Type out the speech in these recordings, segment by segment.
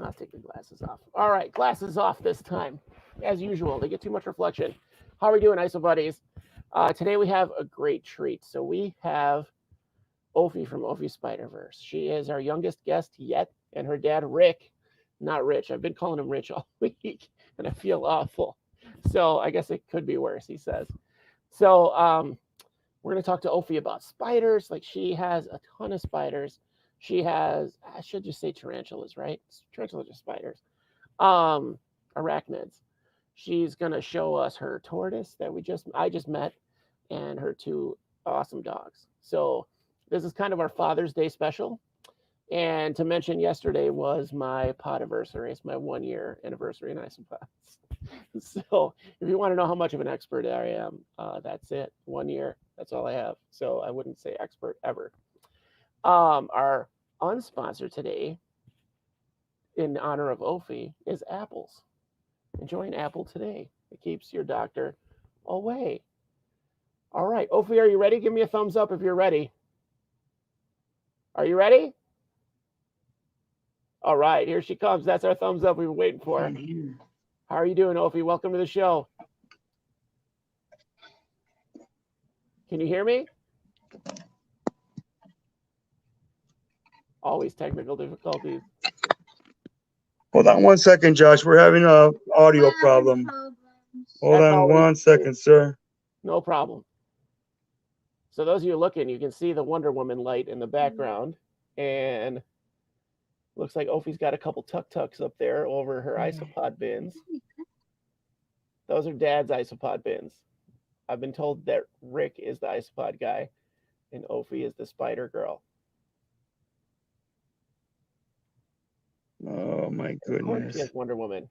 I'll take the glasses off. All right, glasses off this time. As usual, they get too much reflection. How are we doing, ISO buddies? Today we have a great treat. So we have Ophie from Ophie Spider-Verse. She is our youngest guest yet, and her dad, Rick, not Rich. I've been calling him Rich all week, and I feel awful. So I guess it could be worse, he says. So we're going to talk to Ophie about spiders. Like, she has a ton of spiders. She has, I should just say tarantulas, right? Tarantulas are spiders. Arachnids. She's going to show us her tortoise that I just met, and her two awesome dogs. So this is kind of our Father's Day special. And to mention, yesterday was my Poddiversary. It's my 1 year anniversary in isopods. So if you want to know how much of an expert I am, that's it. 1 year. That's all I have. So I wouldn't say expert ever. Our unsponsor today, in honor of Ophie, is apples. Enjoy an apple today. It keeps your doctor away. All right, Ophie, are you ready? Give me a thumbs up if you're ready. Are you ready? All right, here she comes. That's our thumbs up we were waiting for. I'm here. How are you doing, Ophie? Welcome to the show. Can you hear me? Always technical difficulties. Hold on 1 second, Josh. We're having an audio problem. Hold on 1 second, sir. No problem. So those of you looking, you can see the Wonder Woman light in the background, and looks like Ophie's got a couple tuk-tuks up there over her isopod bins. Those are Dad's isopod bins. I've been told that Rick is the isopod guy, and Ophie is the spider girl. Oh my Of course goodness. she has Wonder Woman.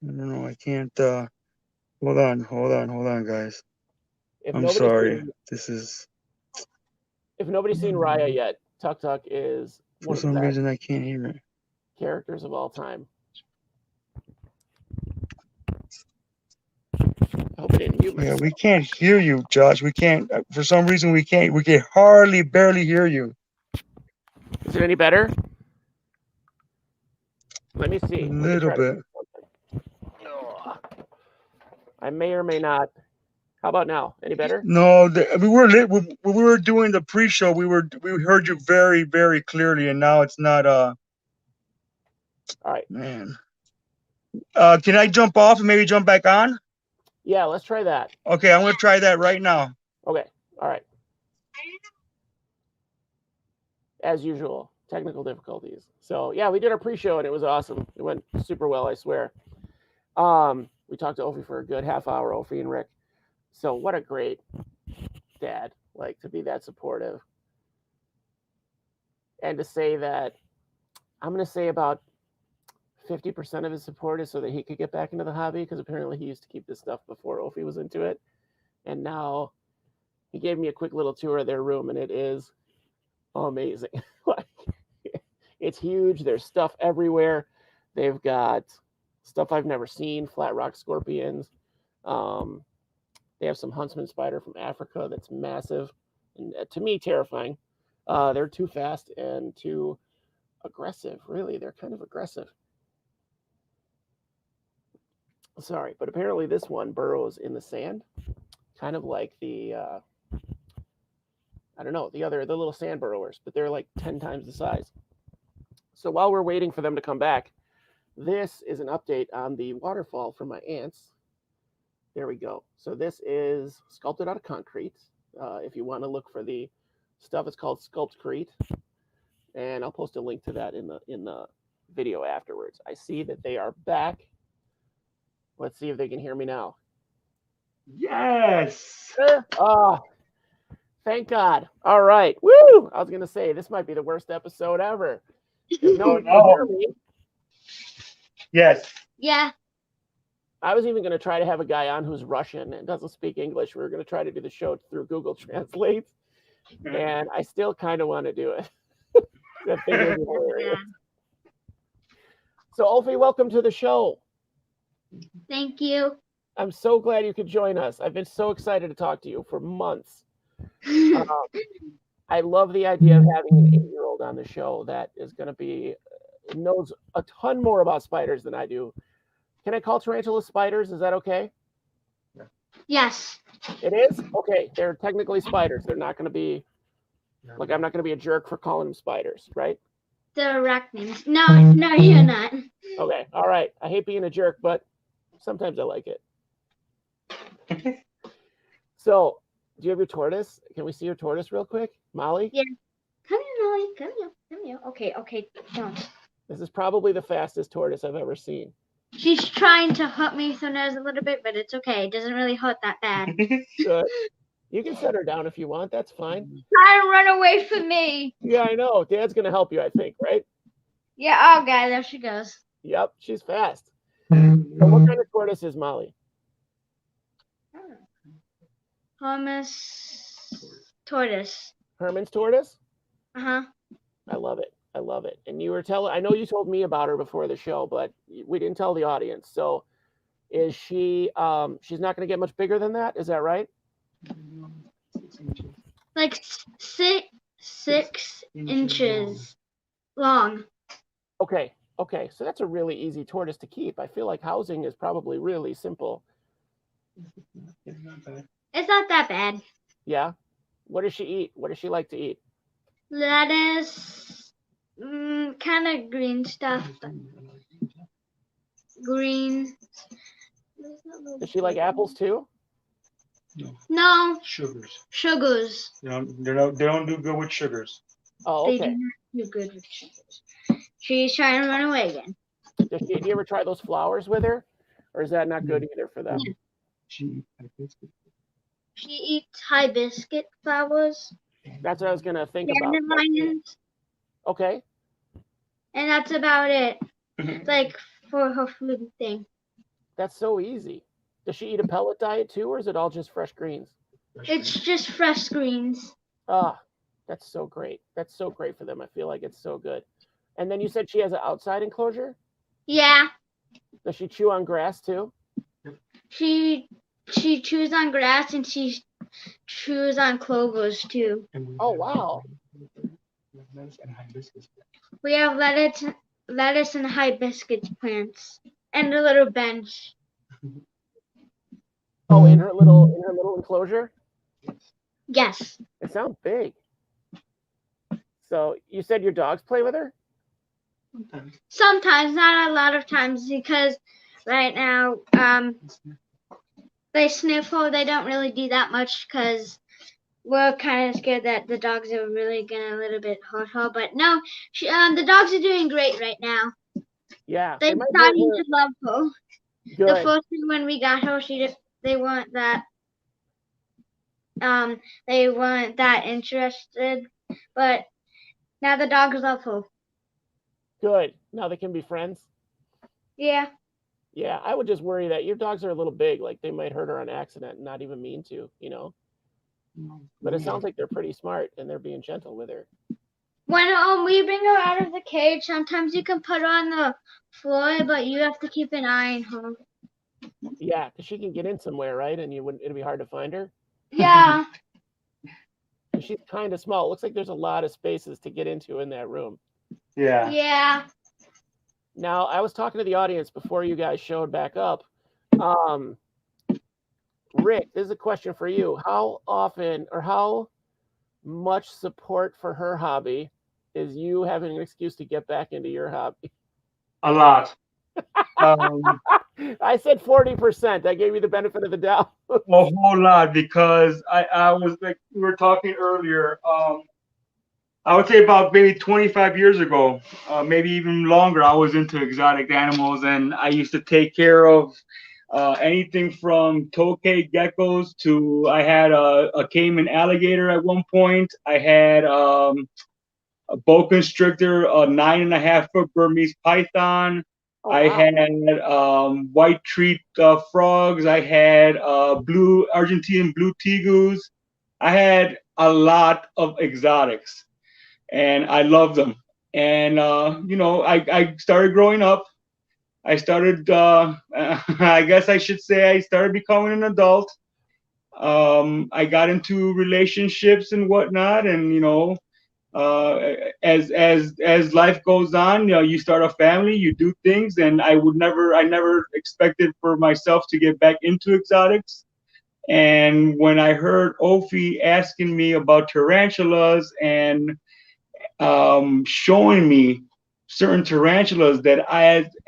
I don't know. I can't. Hold on, guys. If I'm nobody's sorry. seen- This is, If nobody's seen Raya yet, Tuk Tuk is for one of the some best reason, I can't hear it. characters of all time. I hope I didn't mute Yeah, myself. we can't hear you, Josh. We can't. For some reason, we can't. We can hardly, barely hear you. Is it any better? Let me see. A Let me little try to bit. do something. Ugh. I may or may not. How about now? Any better? No, we were lit. When we were doing the pre-show, we heard you very, very clearly, and now it's not. All right. Man. Can I jump off and maybe jump back on? Yeah, let's try that. Okay, I'm gonna try that right now. Okay. All right. As usual, technical difficulties. So yeah, we did our pre-show and it was awesome. It went super well, I swear. We talked to Ophie for a good half hour, Ophie and Rick. So what a great dad, like, to be that supportive. And to say that, I'm going to say about 50% of his support is so that he could get back into the hobby, because apparently he used to keep this stuff before Ophie was into it. And now he gave me a quick little tour of their room, and it is amazing. Like, it's huge. There's stuff everywhere. They've got stuff I've never seen, flat rock scorpions. They have some huntsman spider from Africa that's massive, and to me, terrifying. They're too fast and too aggressive. Really, they're kind of aggressive. Sorry, but apparently this one burrows in the sand, kind of like the I don't know, the little sand burrowers, but they're like 10 times the size. So while we're waiting for them to come back, this is an update on the waterfall for my ants. There we go. So this is sculpted out of concrete. If you want to look for the stuff, it's called Sculptcrete, and I'll post a link to that in the video afterwards. I see that they are back. Let's see if they can hear me now. Yes. Oh, thank God. All right. Woo! I was going to say, this might be the worst episode ever. If no one can hear me. Yes. Yeah. I was even going to try to have a guy on who's Russian and doesn't speak English. We were going to try to do the show through Google Translate, and I still kind of want to do it. That thing would be hilarious. So, Ophie, welcome to the show. Thank you. I'm so glad you could join us. I've been so excited to talk to you for months. I love the idea of having an 8-year-old on the show. That is going to be knows a ton more about spiders than I do. Can I call tarantulas spiders? Is that okay? Yes. It is? Okay, they're technically spiders. They're not going to be, like, I'm not going to be a jerk for calling them spiders, right? They're arachnids. No, no, you're not. Okay, all right. I hate being a jerk, but sometimes I like it. So, do you have your tortoise? Can we see your tortoise real quick? Molly? Yeah. Come here, Molly. Come here. Come here. Okay. Don't. This is probably the fastest tortoise I've ever seen. She's trying to hurt me with her nose a little bit, but it's okay. It doesn't really hurt that bad. Good. You can set her down if you want. That's fine. Try to run away from me. Yeah, I know. Dad's going to help you, I think, right? Yeah, oh, God, there she goes. Yep, she's fast. So what kind of tortoise is Molly? Tortoise. Herman's tortoise? Uh-huh. I love it. I love it. And you were telling, I know you told me about her before the show, but we didn't tell the audience. So is she, she's not going to get much bigger than that? Is that right? Like 6 inches long. Okay. Okay. So that's a really easy tortoise to keep. I feel like housing is probably really simple. It's not that bad. Yeah. What does she eat? What does she like to eat? Lettuce, kind of green stuff. Green. Does she like apples too? No. Sugars. They don't do good with sugars. Oh, They okay. do not do good with sugars. She's trying to run away again. Do you ever try those flowers with her? Or is that not good either for them? She eats hibiscus flowers. That's what I was going to think about. Dandelions, Okay. and that's about it. Like for her food thing. That's so easy. Does she eat a pellet diet too, or is it all just fresh greens? It's just fresh greens. Ah, that's so great. That's so great for them. I feel like it's so good. And then you said she has an outside enclosure? Yeah. Does she chew on grass too? She chews on grass and she chews on clovers too. Oh, wow. We have lettuce and hibiscus plants and a little bench. Oh, in her little enclosure? Yes. It sounds big. So you said your dogs play with her? Sometimes, not a lot of times, because right now they sniffle. They don't really do that much because we're kind of scared that the dogs are really gonna a little bit hurt her. But no, the dogs are doing great right now. Yeah. They're starting to love her. Good. The first time when we got her, they weren't that interested, but now the dogs love her. Good. Now they can be friends? Yeah. Yeah, I would just worry that your dogs are a little big, like they might hurt her on accident and not even mean to, you know? But it sounds like they're pretty smart and they're being gentle with her. When we bring her out of the cage, sometimes you can put her on the floor, but you have to keep an eye on her. Yeah, because she can get in somewhere, right? And it'd be hard to find her. Yeah. And she's kind of small. It looks like there's a lot of spaces to get into in that room. Yeah. Yeah. Now, I was talking to the audience before you guys showed back up. Rick, this is a question for you. How often or how much support for her hobby is you having an excuse to get back into your hobby? A lot. I said 40%. I gave you the benefit of the doubt. A whole lot, because I was like we were talking earlier. I would say about maybe 25 years ago, maybe even longer, I was into exotic animals, and I used to take care of anything from tokay geckos to I had a caiman alligator at one point. I had a boa constrictor, a 9.5-foot Burmese python. Oh, I wow. had white treat frogs. I had blue Argentine blue tegus. I had a lot of exotics, and I loved them. And I started growing up. I started, I guess I should say, I started becoming an adult. I got into relationships and whatnot, and as life goes on, you start a family, you do things, and I never expected for myself to get back into exotics. And when I heard Ophie asking me about tarantulas and showing me certain tarantulas that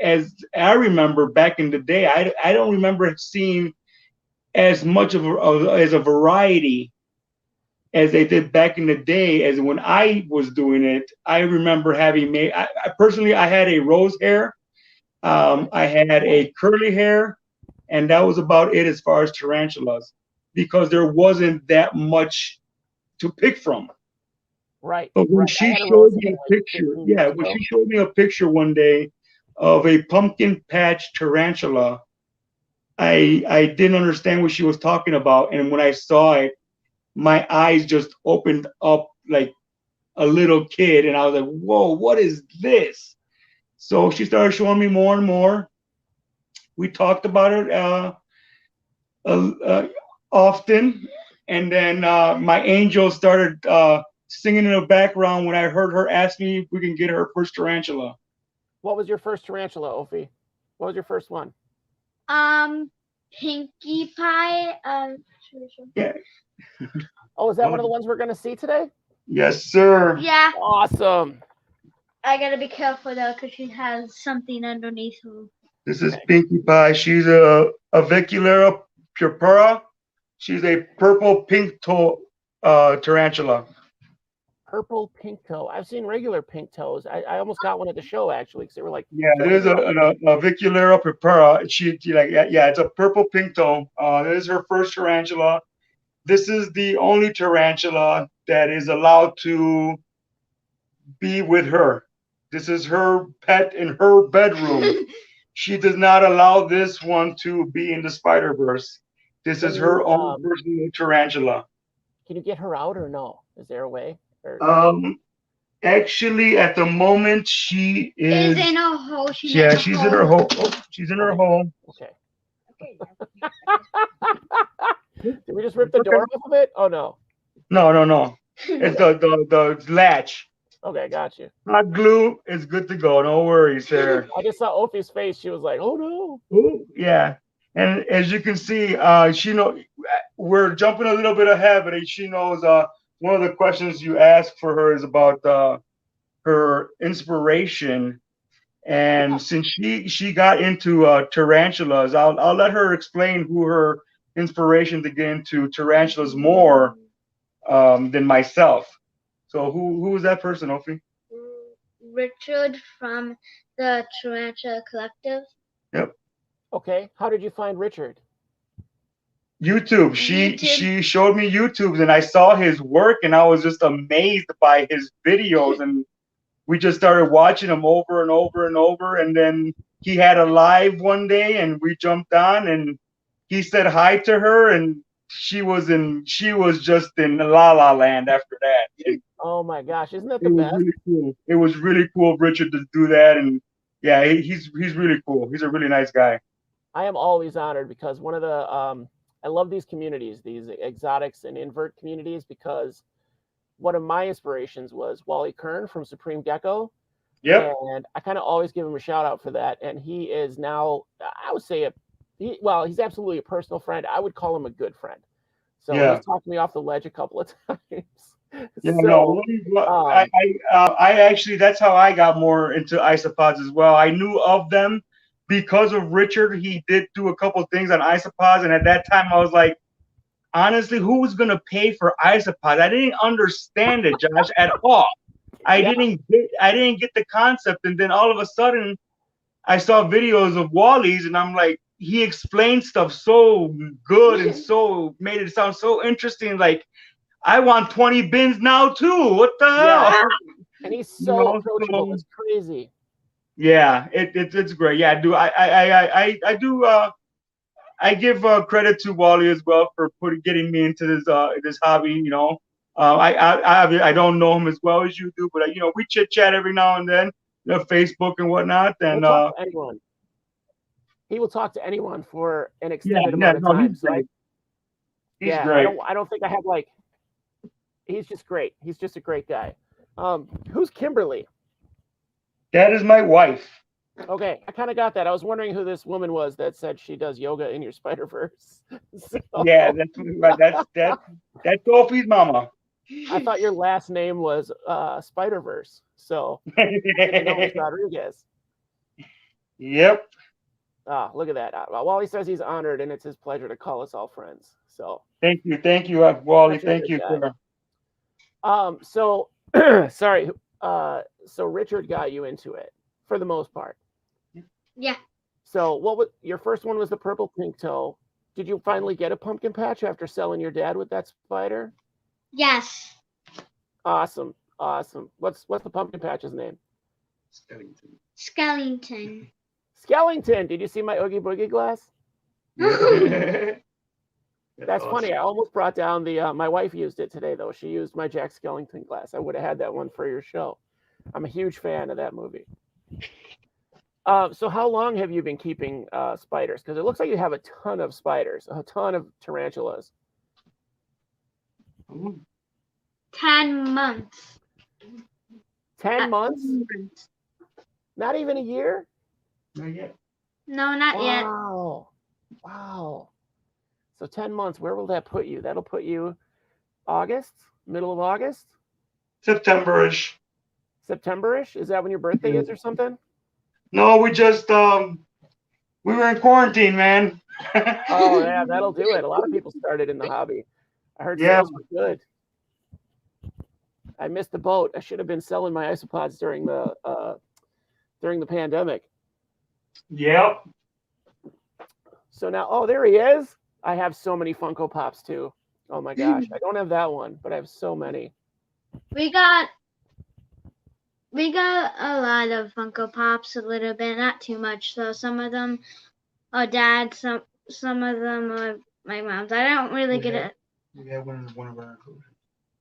as I remember back in the day, I don't remember seeing as much as a variety as they did back in the day as when I was doing it. I remember having made, I personally, I had a rose hair, I had a curly hair, and that was about it as far as tarantulas, because there wasn't that much to pick from. Right. But when right. she showed me a picture, when she showed me a picture one day of a pumpkin patch tarantula, I didn't understand what she was talking about, and when I saw it, my eyes just opened up like a little kid, and I was like, "Whoa, what is this?" So she started showing me more and more. We talked about it often, and then my angel started singing in the background when I heard her ask me if we can get her first tarantula. What was your first tarantula, Ophie? What was your first one? Pinkie Pie. Yeah. Oh, is that one of the ones we're going to see today? Yes, sir. Yeah. Awesome. I gotta be careful though, because she has something underneath her. This is Pinkie Pie. She's a Aviculera purpura. She's a purple pink toe tarantula. Purple pink toe. I've seen regular pink toes. I almost got one at the show actually because they were like. Yeah, there's a Aviculera purpura. She like yeah, it's a purple pink toe. This is her first tarantula. This is the only tarantula that is allowed to be with her. This is her pet in her bedroom. She does not allow this one to be in the Spider-Verse. This is her own personal tarantula. Can you get her out or no? Is there a way? Or... Actually, at the moment, she is in a hole. She's in her hole. Oh, she's in her hole. Okay. Did we just rip the door off of it? Oh no. No. It's the latch. Okay, got you. Hot glue is good to go. No worries there. I just saw Ophie's face. She was like, "Oh no." Ooh, yeah. And as you can see, we're jumping a little bit ahead, but she knows one of the questions you asked for her is about her inspiration. And since she got into tarantulas, I'll let her explain who her inspiration to get into tarantulas more than myself. So who was that person, Ophie? Richard from the Tarantula Collective. Yep. Okay. How did you find Richard? YouTube. She showed me YouTube, and I saw his work, and I was just amazed by his videos, and we just started watching him over and over and over. And then he had a live one day, and we jumped on, and he said hi to her, and she was just in La La Land after that. Oh my gosh, isn't that the best? Really cool. It was really cool of Richard to do that, and yeah, he's really cool. He's a really nice guy. I am always honored because one of the I love these communities, these exotics and invert communities, because one of my inspirations was Wally Kern from Supreme Gecko. Yep. And I kind of always give him a shout out for that. And he is now, I would say, he's absolutely a personal friend. I would call him a good friend. So he's talked me off the ledge a couple of times. Yeah, so, I actually, that's how I got more into isopods as well. I knew of them because of Richard. He did do a couple things on isopods, and at that time I was like, honestly, who was gonna pay for isopods? I didn't understand it, Josh, at all. I didn't get the concept, and then all of a sudden I saw videos of Wally's, and I'm like, he explained stuff so good and so made it sound so interesting. Like, I want 20 bins now too. What the hell? And he's so approachable. It's crazy. Yeah, it's great. Yeah, I do. I give credit to Wally as well for getting me into this hobby. You know, I don't know him as well as you do, but we chit chat every now and then, Facebook and whatnot. And talk to anyone. He will talk to anyone for an extended amount of time. So he's great. I don't think I have like. He's just great. He's just a great guy. Who's Kimberly? That is my wife. Okay, I kind of got that. I was wondering who this woman was that said she does yoga in your Spider-Verse. Yeah, that's Ophie's mama. I thought your last name was Spider-Verse, so I didn't know it was Rodriguez. Yep. Ah, look at that. Wally says he's honored, and it's his pleasure to call us all friends. So Thank you, Wally. Such a Thank good you, guy. sir. So sorry. So Richard got you into it for the most part. Yeah. So what was your first one? Was the purple pink toe? Did you finally get a pumpkin patch after selling your dad with that spider? Yes. Awesome. What's the pumpkin patch's name? Skellington. Skellington. Did you see my Oogie Boogie glass? That's funny. I almost brought down the. My wife used it today, though. She used my Jack Skellington glass. I would have had that one for your show. I'm a huge fan of that movie. So how long have you been keeping spiders? Because it looks like you have a ton of spiders, a ton of tarantulas. 10 months. 10 months? Not even a year? Not yet. No, not yet. Wow. So 10 months, where will that put you? That'll put you August? Middle of August? September-ish. September-ish? Is that when your birthday is or something? No, we just we were in quarantine, man. Oh yeah, that'll do it. A lot of people started in the hobby. I heard Yeah. sales were good. I missed the boat. I should have been selling my isopods during the pandemic. Yep. So now, oh, there he is. I have so many Funko Pops too. Oh my gosh, I don't have that one, but I have so many. We got a lot of Funko Pops, a little bit, not too much though. Some of them are Dad's, some of them are my mom's. I don't really get it. We have one in one of our enclosures.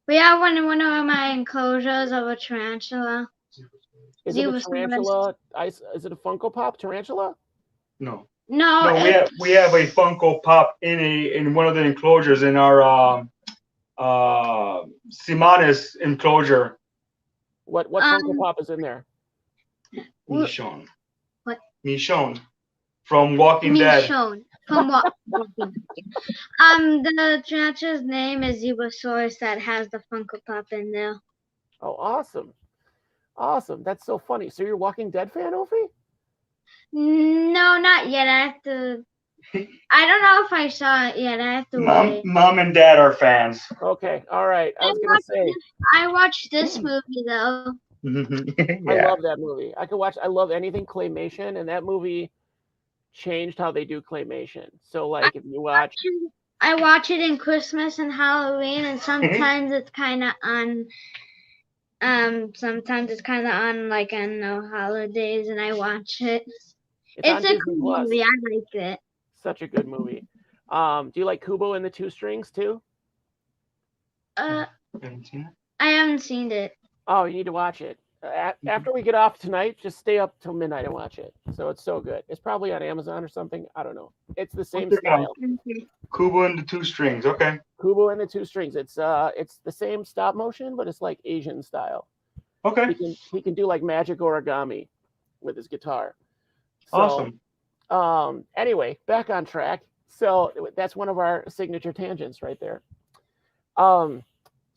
We have one in one of my enclosures of a tarantula. Is it a tarantula? Is it a Funko Pop tarantula? No. No, we have a Funko Pop in one of the enclosures in our Simanes enclosure. What Funko Pop is in there? Michonne. What? Michonne from Walking Dead. Michonne from Walking Dead. The tarantula's name is Zebrasaurus that has the Funko Pop in there. Oh, awesome! That's so funny. So you're a Walking Dead fan, Ophie? No, not yet. I have to. I don't know if I saw it yet. I have to wait. Mom and Dad are fans. Okay, all right. I was gonna say. I watched this movie though. I love that movie. I love anything claymation, and that movie changed how they do claymation. So, like, if you watch. I watch it in Christmas and Halloween, and sometimes it's kind of on. Sometimes it's kind of on like on no holidays, and I watch it. It's a cool movie. I like it. Such a good movie. Do you like Kubo and the Two Strings too? I haven't seen it. Oh, you need to watch it. After we get off tonight, just stay up till midnight and watch it. So it's so good. It's probably on Amazon or something. I don't know. It's the same style. Kubo and the Two Strings. Okay. Kubo and the Two Strings. It's the same stop motion, but it's like Asian style. Okay. He can do like magic origami with his guitar. So, awesome. Anyway, back on track. So that's one of our signature tangents right there. So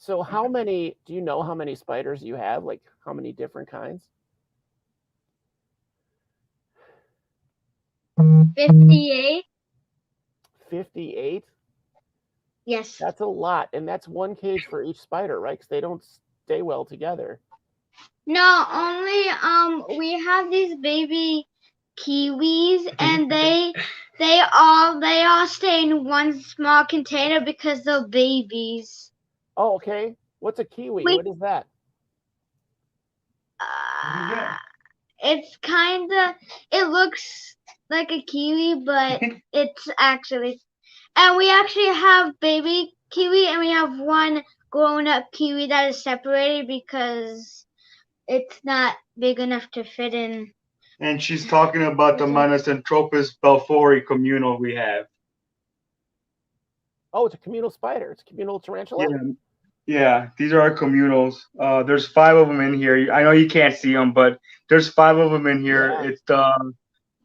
do you know how many spiders you have? Like how many different kinds? 58. 58? Yes. That's a lot. And that's one cage for each spider, right? Because they don't stay well together. No, only we have these baby kiwis, and they all stay in one small container because they're babies. Oh, okay. What's a kiwi? What is that? It's it looks like a kiwi, but it's actually, and we actually have baby kiwi, and we have one grown-up kiwi that is separated because it's not big enough to fit in. And she's talking about the Tortoise belfori communal we have. Oh, it's a communal spider. It's a communal tarantula? Yeah, these are our communals. There's 5 of them in here. I know you can't see them, but there's 5 of them in here. Yeah. It's the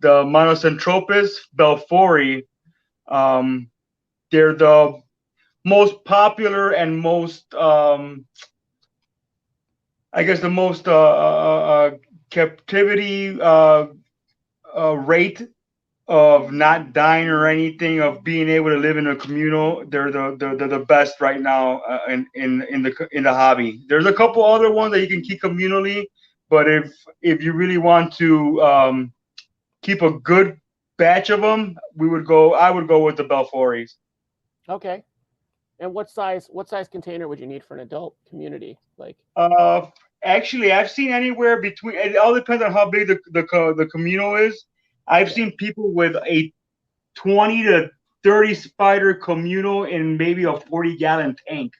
Monocentropus belfori. Um, they're the most popular and most I guess the most captivity rate of not dying or anything, of being able to live in a communal. They're the best right now in the hobby. There's a couple other ones that you can keep communally, but if you really want to keep a good batch of them, I would go with the Belfories. Okay. And what size container would you need for an adult community? Like, Uh, Actually, I've seen anywhere between. It all depends on how big the communal is. I've yeah. seen people with a 20 to 30 spider communal in maybe a 40-gallon tank.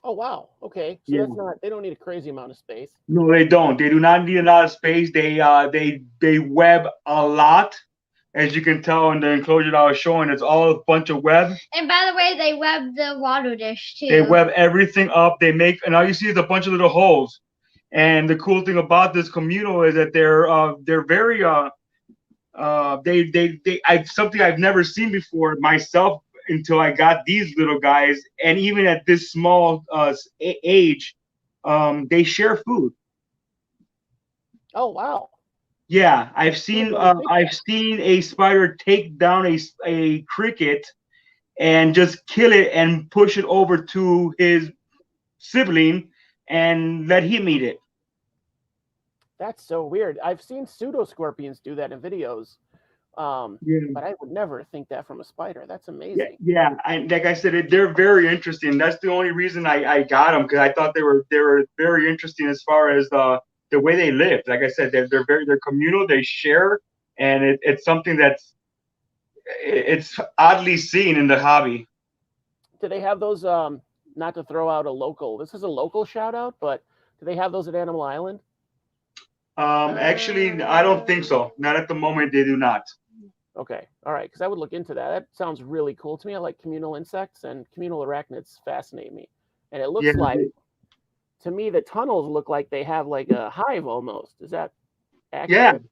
Oh wow. Okay. So Yeah. that's not. They don't need a crazy amount of space. No, they don't. They do not need a lot of space. They web a lot, as you can tell in the enclosure that I was showing. It's all a bunch of web. And by the way, they web the water dish too. They web everything up. They make, and all you see is a bunch of little holes. And the cool thing about this communal is that they're very something I've never seen before myself until I got these little guys. And even at this small age, they share food. Oh wow. Yeah, I've Who would seen really think I've that? seen a spider take down a cricket and just kill it and push it over to his sibling and let him eat it. That's so weird. I've seen pseudo scorpions do that in videos, Yeah. but I would never think that from a spider. That's Yeah, amazing. yeah. Like I said, they're very interesting. That's the only reason I got them, because I thought they were very interesting as far as the way they live. Like I said, they're communal. They share, and it's something it's oddly seen in the hobby. Do they have those? Not to throw out a local. This is a local shout out, but do they have those at Animal Island? Actually, I don't think so. Not at the moment. They do not. Okay, all right, because I would look into that. That sounds really cool to me. I like communal insects, and communal arachnids fascinate me. And it Yeah, looks like, to me, the tunnels look like they have like a hive almost. Is that yeah, accurate?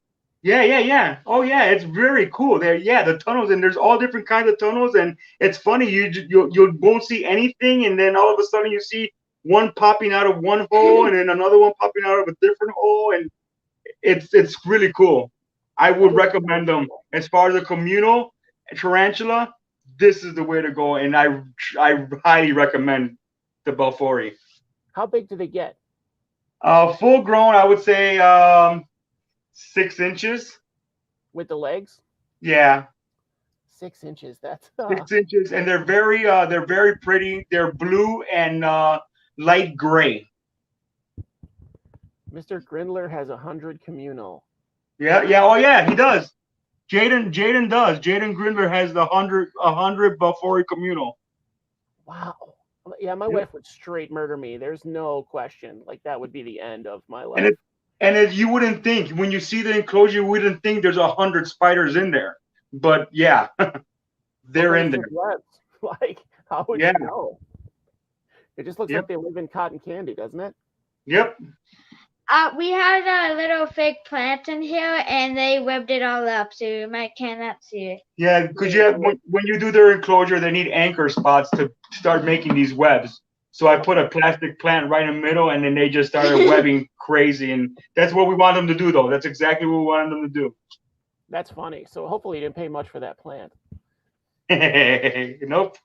yeah. Oh yeah, it's very cool. There, yeah, the tunnels, and there's all different kinds of tunnels, and it's funny. You won't see anything, and then all of a sudden you see one popping out of one hole, and then another one popping out of a different hole, and it's really cool. I That would is recommend so them. cool. As far as the communal tarantula, this is the way to go, and I highly recommend the Belfori. How big do they get Full grown, I would say 6 inches. with the legs? Yeah, 6 inches. That's 6 inches, and they're very pretty. They're blue and light gray. Mr. Grindler has 100 communal. Yeah. Oh yeah, he does. Jaden does. Jaden Grindler has the 100 Belfori communal. Wow. Yeah, my wife would straight murder me. There's no question. Like that would be the end of my life. And you wouldn't think, when you see the enclosure, you wouldn't think there's 100 spiders in there, but yeah, they're in there. Webs. Like, how would Yeah. you know? It just looks Yep. like they live in cotton candy, doesn't it? Yep. We had a little fake plant in here, and they webbed it all up, so you might cannot see it. Yeah, because when you do their enclosure, they need anchor spots to start making these webs. So I put a plastic plant right in the middle, and then they just started webbing crazy, and that's what we want them to do, though. That's exactly what we want them to do. That's funny. So hopefully you didn't pay much for that plant. Nope.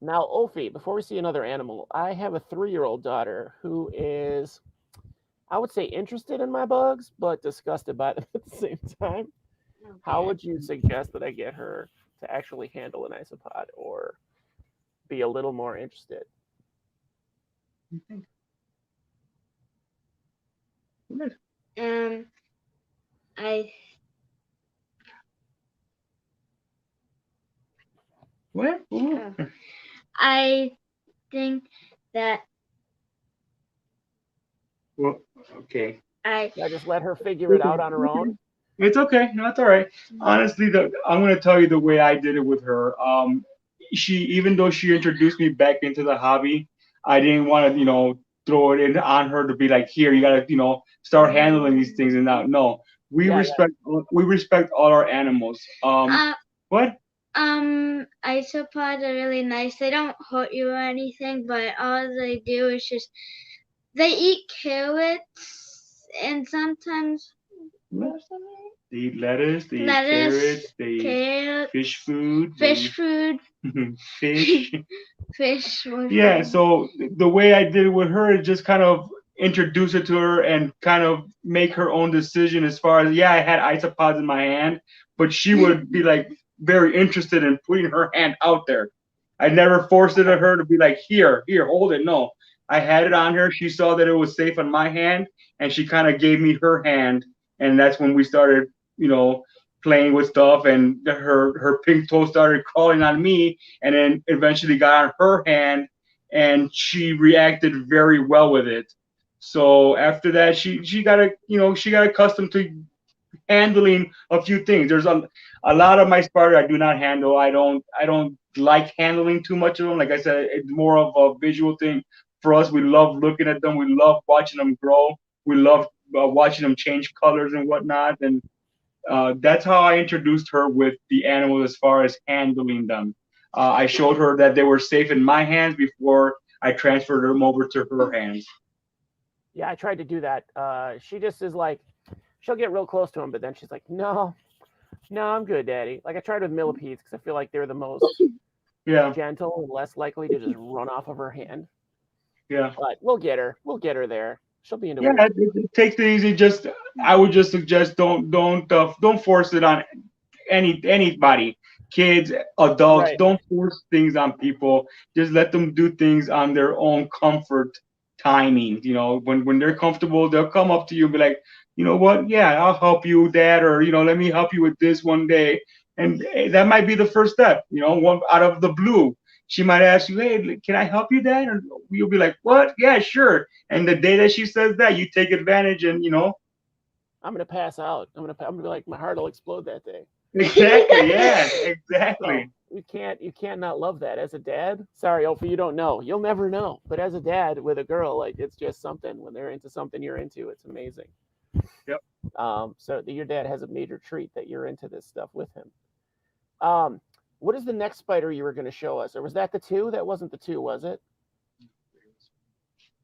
Now, Ophie, before we see another animal, I have a 3-year-old daughter who is, I would say, interested in my bugs, but disgusted by them at the same time. How would you suggest that I get her to actually handle an isopod or be a little more interested? I What? I think that Well, okay. I Should I just let her figure it out on her own? It's okay. No, it's all right. Honestly, I'm going to tell you the way I did it with her. Even though she introduced me back into the hobby, I didn't want to, throw it in on her to be like, here, you gotta, start handling these things and now. No, we Yeah, respect we respect all our animals. What? Isopods are really nice. They don't hurt you or anything, but all they do is just they eat carrots and sometimes They eat lettuce, they eat lettuce, carrots, they eat carrots, fish food, fish food, fish. fish. Yeah, so the way I did it with her is just kind of introduce it to her and kind of make her own decision as far as, yeah, I had isopods in my hand, but she would be like very interested in putting her hand out there. I never forced it at her to be like, here, hold it. No, I had it on her. She saw that it was safe on my hand, and she kind of gave me her hand, and that's when we started, playing with stuff, and her pink toe started crawling on me, and then eventually got on her hand, and she reacted very well with it. So after that, she got she got accustomed to handling a few things. There's a lot of my spider I do not handle. I don't like handling too much of them. Like I said, it's more of a visual thing for us. We love looking at them. We love watching them grow. We love watching them change colors and whatnot. And that's how I introduced her with the animals as far as handling them. I showed her that they were safe in my hands before I transferred them over to her hands. yeah, I tried to do that. She just is like, she'll get real close to him, but then she's like, no, no, I'm good, Daddy. Like I tried with millipedes because I feel like they're the most Yeah, gentle and less likely to just run off of her hand. yeah. But we'll get her. We'll get her there. She'll be into Yeah, it. it takes it easy. Just I would just suggest don't force it on anybody, kids, adults. Right. Don't force things on people. Just let them do things on their own comfort timing. When they're comfortable, they'll come up to you and be like, you know what? Yeah, I'll help you, Dad, or let me help you with this one day. And that might be the first step. One out of the blue. She might ask you, hey, can I help you, Dad? And you'll be like, what? Yeah, sure. And the day that she says that, you take advantage and I'm gonna pass out. I'm gonna be like, my heart will explode that day. exactly, yeah, So exactly. you can't not love that as a dad. Sorry, Ophi, you don't know. You'll never know. But as a dad with a girl, like it's just something. When they're into something you're into, it's amazing. Yep. So your dad has a major treat that you're into this stuff with him. Um, what is the next spider you were going to show us, or was that the two? That wasn't the two, was it?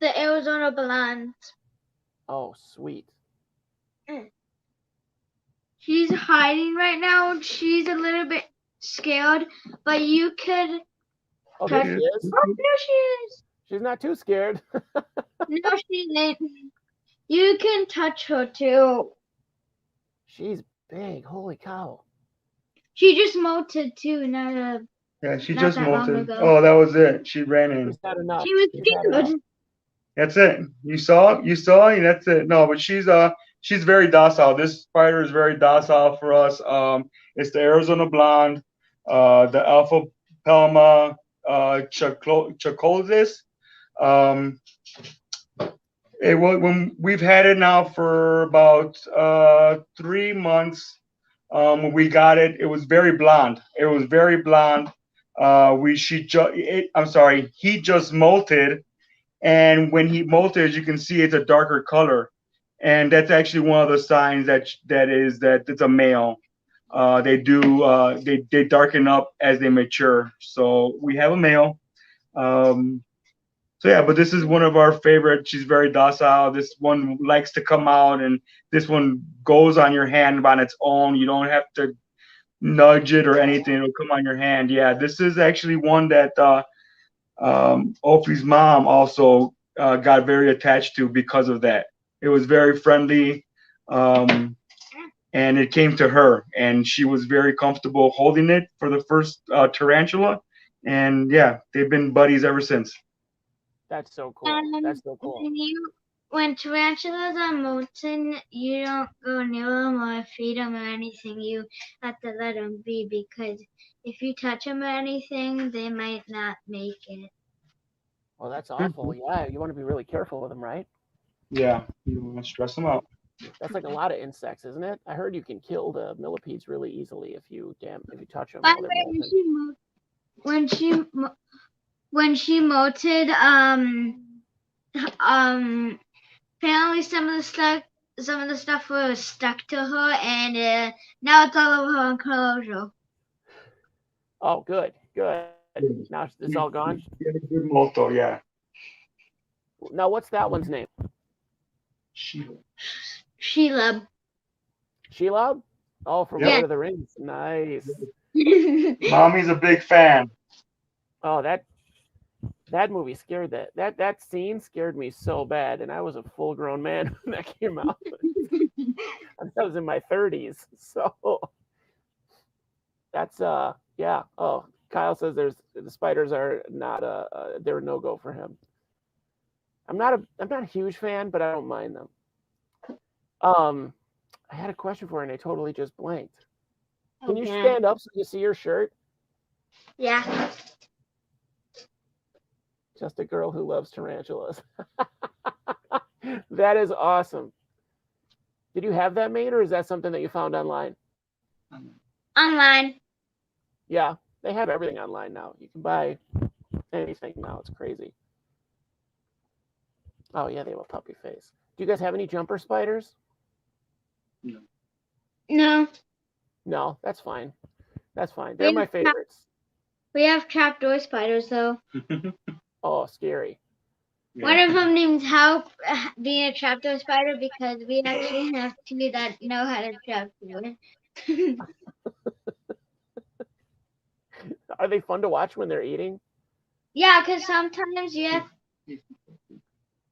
The Arizona blonde. Oh, sweet. She's hiding right now. She's a little bit scared, but you could. Oh, there she is. Oh, there she is. She's not too scared. No, she ain't. You can touch her too. She's big. Holy cow. She just molted too. Yeah, she Not just that long molted. ago. Oh, that was it. She ran in. She's had enough. She was She's had enough. scared. That's it. You saw it. You saw it. That's it. No, but she's very docile. This spider is very docile for us. It's the Arizona blonde, the alpha palma, chacosis. Um, when we've had it now for about 3 months. When we got it, it was very blonde. It was very blonde. I'm sorry, he just molted, and when he molted, as you can see, it's a darker color, and that's actually one of the signs that it's a male. They darken up as they mature. So we have a male. Um, so yeah, but this is one of our favorite. She's very docile. This one likes to come out, and this one goes on your hand on its own. You don't have to nudge it or anything. It'll come on your hand. Yeah, this is actually one that Ophie's mom also got very attached to because of that. It was very friendly, and it came to her, and she was very comfortable holding it for the first tarantula. And yeah, they've been buddies ever since. That's so cool. That's so cool. When tarantulas are molting, you don't go near them or feed them or anything. You have to let them be because if you touch them or anything, they might not make it. Well, that's awful. Yeah, you want to be really careful with them, right? Yeah, you don't want to stress them out. That's like a lot of insects, isn't it? I heard you can kill the millipedes really easily if you touch them. By the way, when she when she molted, apparently some of the stuff was stuck to her, and now it's all over her enclosure. Oh, good, good. Yes. Now it's all gone. We had a good molto, yeah. Now, what's that one's name? Sheila. Sheila? Oh, from Yeah. Lord of the Rings. Nice. Mommy's a big fan. Oh, that movie scared that scene scared me so bad, and I was a full-grown man when that came out. I was in my 30s, so that's yeah. Oh, Kyle says the spiders are not they're a no-go for him. I'm not a huge fan, but I don't mind them. I had a question for you, and I totally just blanked. Can you stand up so you see your shirt? Yeah. Just a girl who loves tarantulas. That is awesome. Did you have that made, or is that something that you found online? Online. Yeah, they have everything online now. You can buy anything now. It's crazy. Oh, yeah, they have a puppy face. Do you guys have any jumper spiders? No. No, that's fine. That's fine. They're my favorites. We have trapdoor spiders, though. Oh, scary. Yeah. One of them needs help being a trapdoor spider because we actually have two that know how to trapdoor. Are they fun to watch when they're eating? Yeah, because sometimes you have,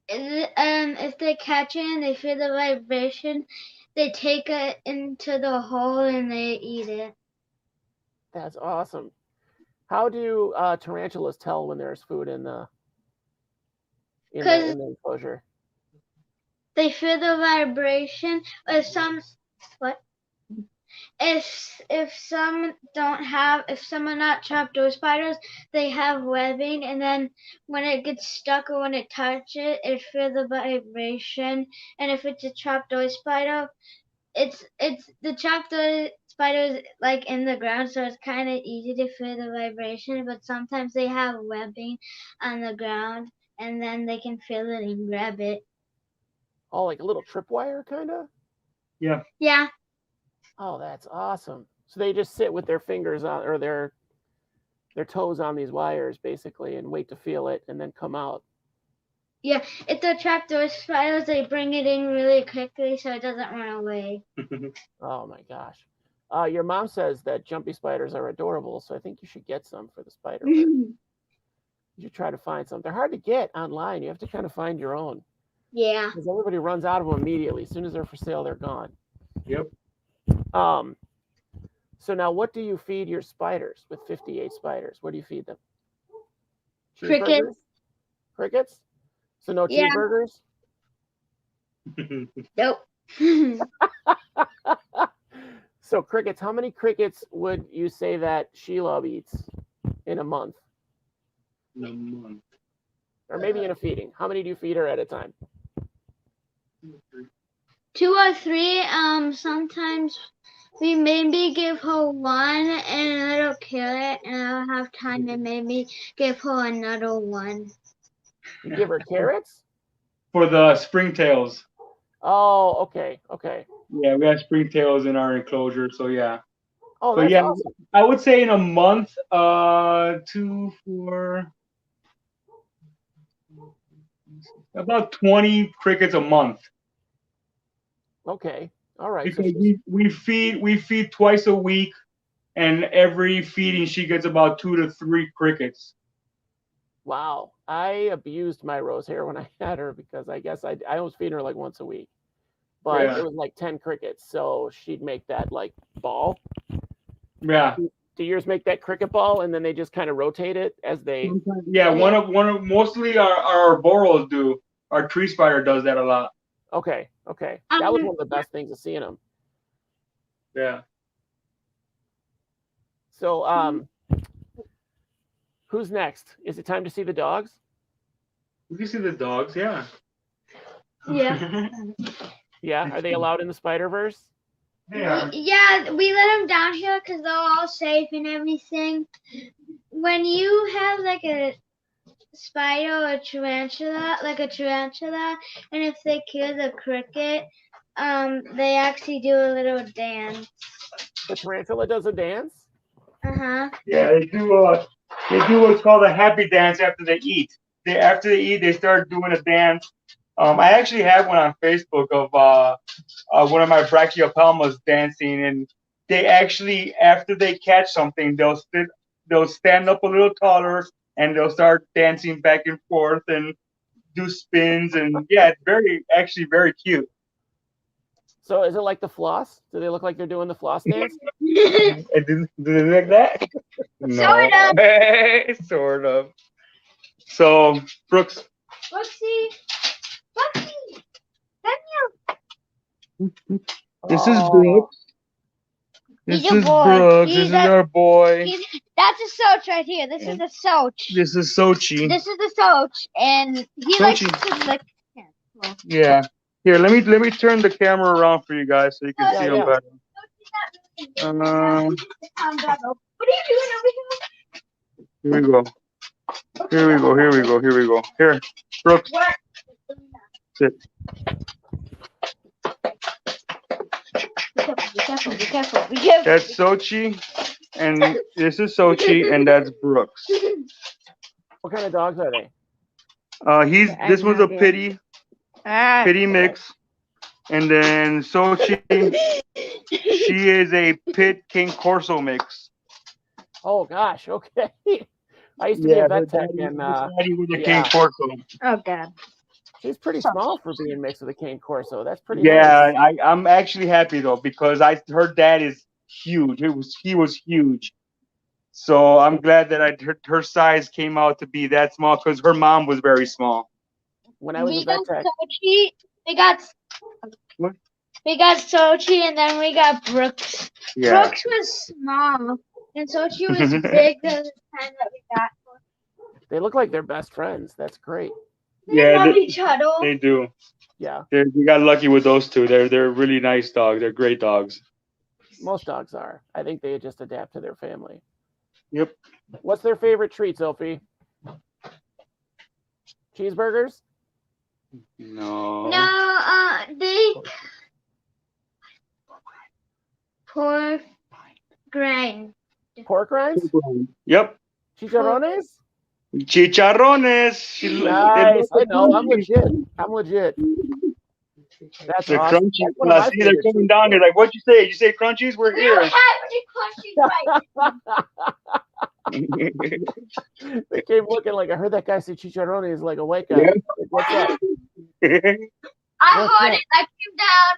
if they catch it and they feel the vibration, they take it into the hole and they eat it. That's awesome. How do tarantulas tell when there's food in the enclosure? They feel the vibration. If some are not trapdoor spiders, they have webbing, and then when it gets stuck or when it touches it feels the vibration. And if it's a trapdoor spider, it's the trapdoor spiders like in the ground, so it's kind of easy to feel the vibration. But sometimes they have webbing on the ground, and then they can feel it and grab it. Oh, like a little tripwire, kind of? Yeah. Yeah. Oh, that's awesome. So they just sit with their fingers on, or their toes on these wires, basically, and wait to feel it, and then come out. Yeah, if the trapdoor spiders, they bring it in really quickly so it doesn't run away. Oh my gosh. Your mom says that jumpy spiders are adorable, so I think you should get some for the spider. You should try to find some. They're hard to get online. You have to kind of find your own. Yeah. Because everybody runs out of them immediately. As soon as they're for sale, they're gone. Yep. So now what do you feed your spiders with 58 spiders? What do you feed them? Crickets. Crickets? So no cheeseburgers? Nope. So crickets, how many crickets would you say that Sheila eats in a month? In a month. Or maybe in a feeding. How many do you feed her at a time? 2 or 3. Sometimes we maybe give her one and a little carrot, and I'll have time to maybe give her another one. You give her carrots? For the springtails. Oh, okay. Yeah, we have springtails in our enclosure, so yeah. Oh, that's awesome. I would say in a month, 2, 4, about 20 crickets a month. Okay. All right. Because we feed twice a week, and every feeding she gets about 2 to 3 crickets. Wow. I abused my rose hair when I had her because I guess I was feeding her like once a week. But it was like 10 crickets, so she'd make that like ball. Yeah. Do yours make that cricket ball, and then they just kind of rotate it as they? Yeah, one of mostly our arboreals do. Our tree spider does that a lot. Okay. That was one of the best things of seeing them. Yeah. So, who's next? Is it time to see the dogs? We can see the dogs, yeah. Yeah. Yeah, are they allowed in the Spider-Verse? Yeah. Yeah, we let them down here because they're all safe and everything. When you have like spider or a tarantula, like a tarantula, and if they kill the cricket, they actually do a little dance. The tarantula does a dance? Yeah, they do. They do what's called a happy dance after they eat. After they eat, they start doing a dance. I actually have one on Facebook of one of my brachiopelmas dancing, and they actually, after they catch something, they'll stand up a little taller, and they'll start dancing back and forth and do spins, and yeah, it's actually very cute. So is it like the floss? Do they look like they're doing the floss dance? Do they like that? Sort of. Sort of. So, Brooks. Whoopsie. This is Brooks. This is Brooks. This is our boy. That's a Soch right here. This is a Soch. This is Sochi. This is the Soch, and he likes to lick. Yeah. Here, let me turn the camera around for you guys so you can see him better. What are you doing over here? Here we go. Here, Brooks. What? Sit. Be careful. That's Sochi, and this is Sochi, and that's Brooks. What kind of dogs are they? This one's a pity mix, and then Sochi, she is a pit King Corso mix. Oh gosh, okay. I used to be a vet tech, and King Corso. Oh God. She's pretty small for being mixed with a cane corso. That's pretty. Yeah, nice. I'm actually happy though because her dad is huge. He was huge. So I'm glad that her size came out to be that small because her mom was very small. When I was a vet tech, Sochi, we got Sochi, and then we got Brooks. Yeah. Brooks was small, and Sochi was big the time that we got. they look like they're best friends. That's great. They love each other. They do. Yeah. We got lucky with those two. They're really nice dogs. They're great dogs. Most dogs are. I think they just adapt to their family. Yep. What's their favorite treats, Ophie? Cheeseburgers? No. No, they pork grind. Pork rinds? Yep. Chicharrones? Chicharrones. Nice. I know. I'm legit. That's the awesome. crunchies. That's one of my See, they're favorite coming down. They're like, "What'd you say? Did you say crunchies? We're We here." don't have any crunchies right. They came looking like, I heard that guy say chicharrones like a white guy. Yeah. Like, what's up? I heard it. I came down.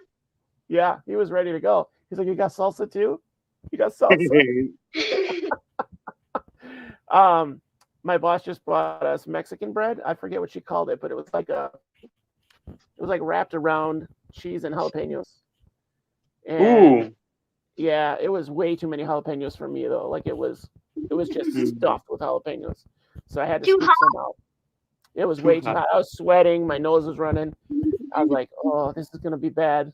Yeah, he was ready to go. He's like, you got salsa too? You got salsa? My boss just brought us Mexican bread. I forget what she called it, but it was like wrapped around cheese and jalapenos. And Ooh. yeah, it was way too many jalapenos for me though. Like it was just stuffed with jalapenos. So I had to scoop some out. It was way too hot. I was sweating, my nose was running. I was like, oh, this is gonna be bad.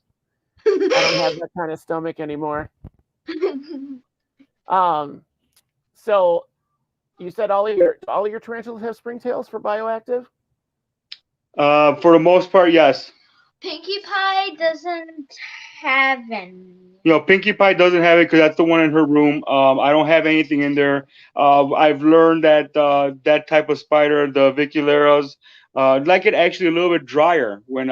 I don't have that kind of stomach anymore. So you said all of your tarantulas have springtails for bioactive? For the most part, yes. Pinkie Pie doesn't have any. Pinkie Pie doesn't have it because that's the one in her room. I don't have anything in there. I've learned that that type of spider, the Vicularas, like it actually a little bit drier. When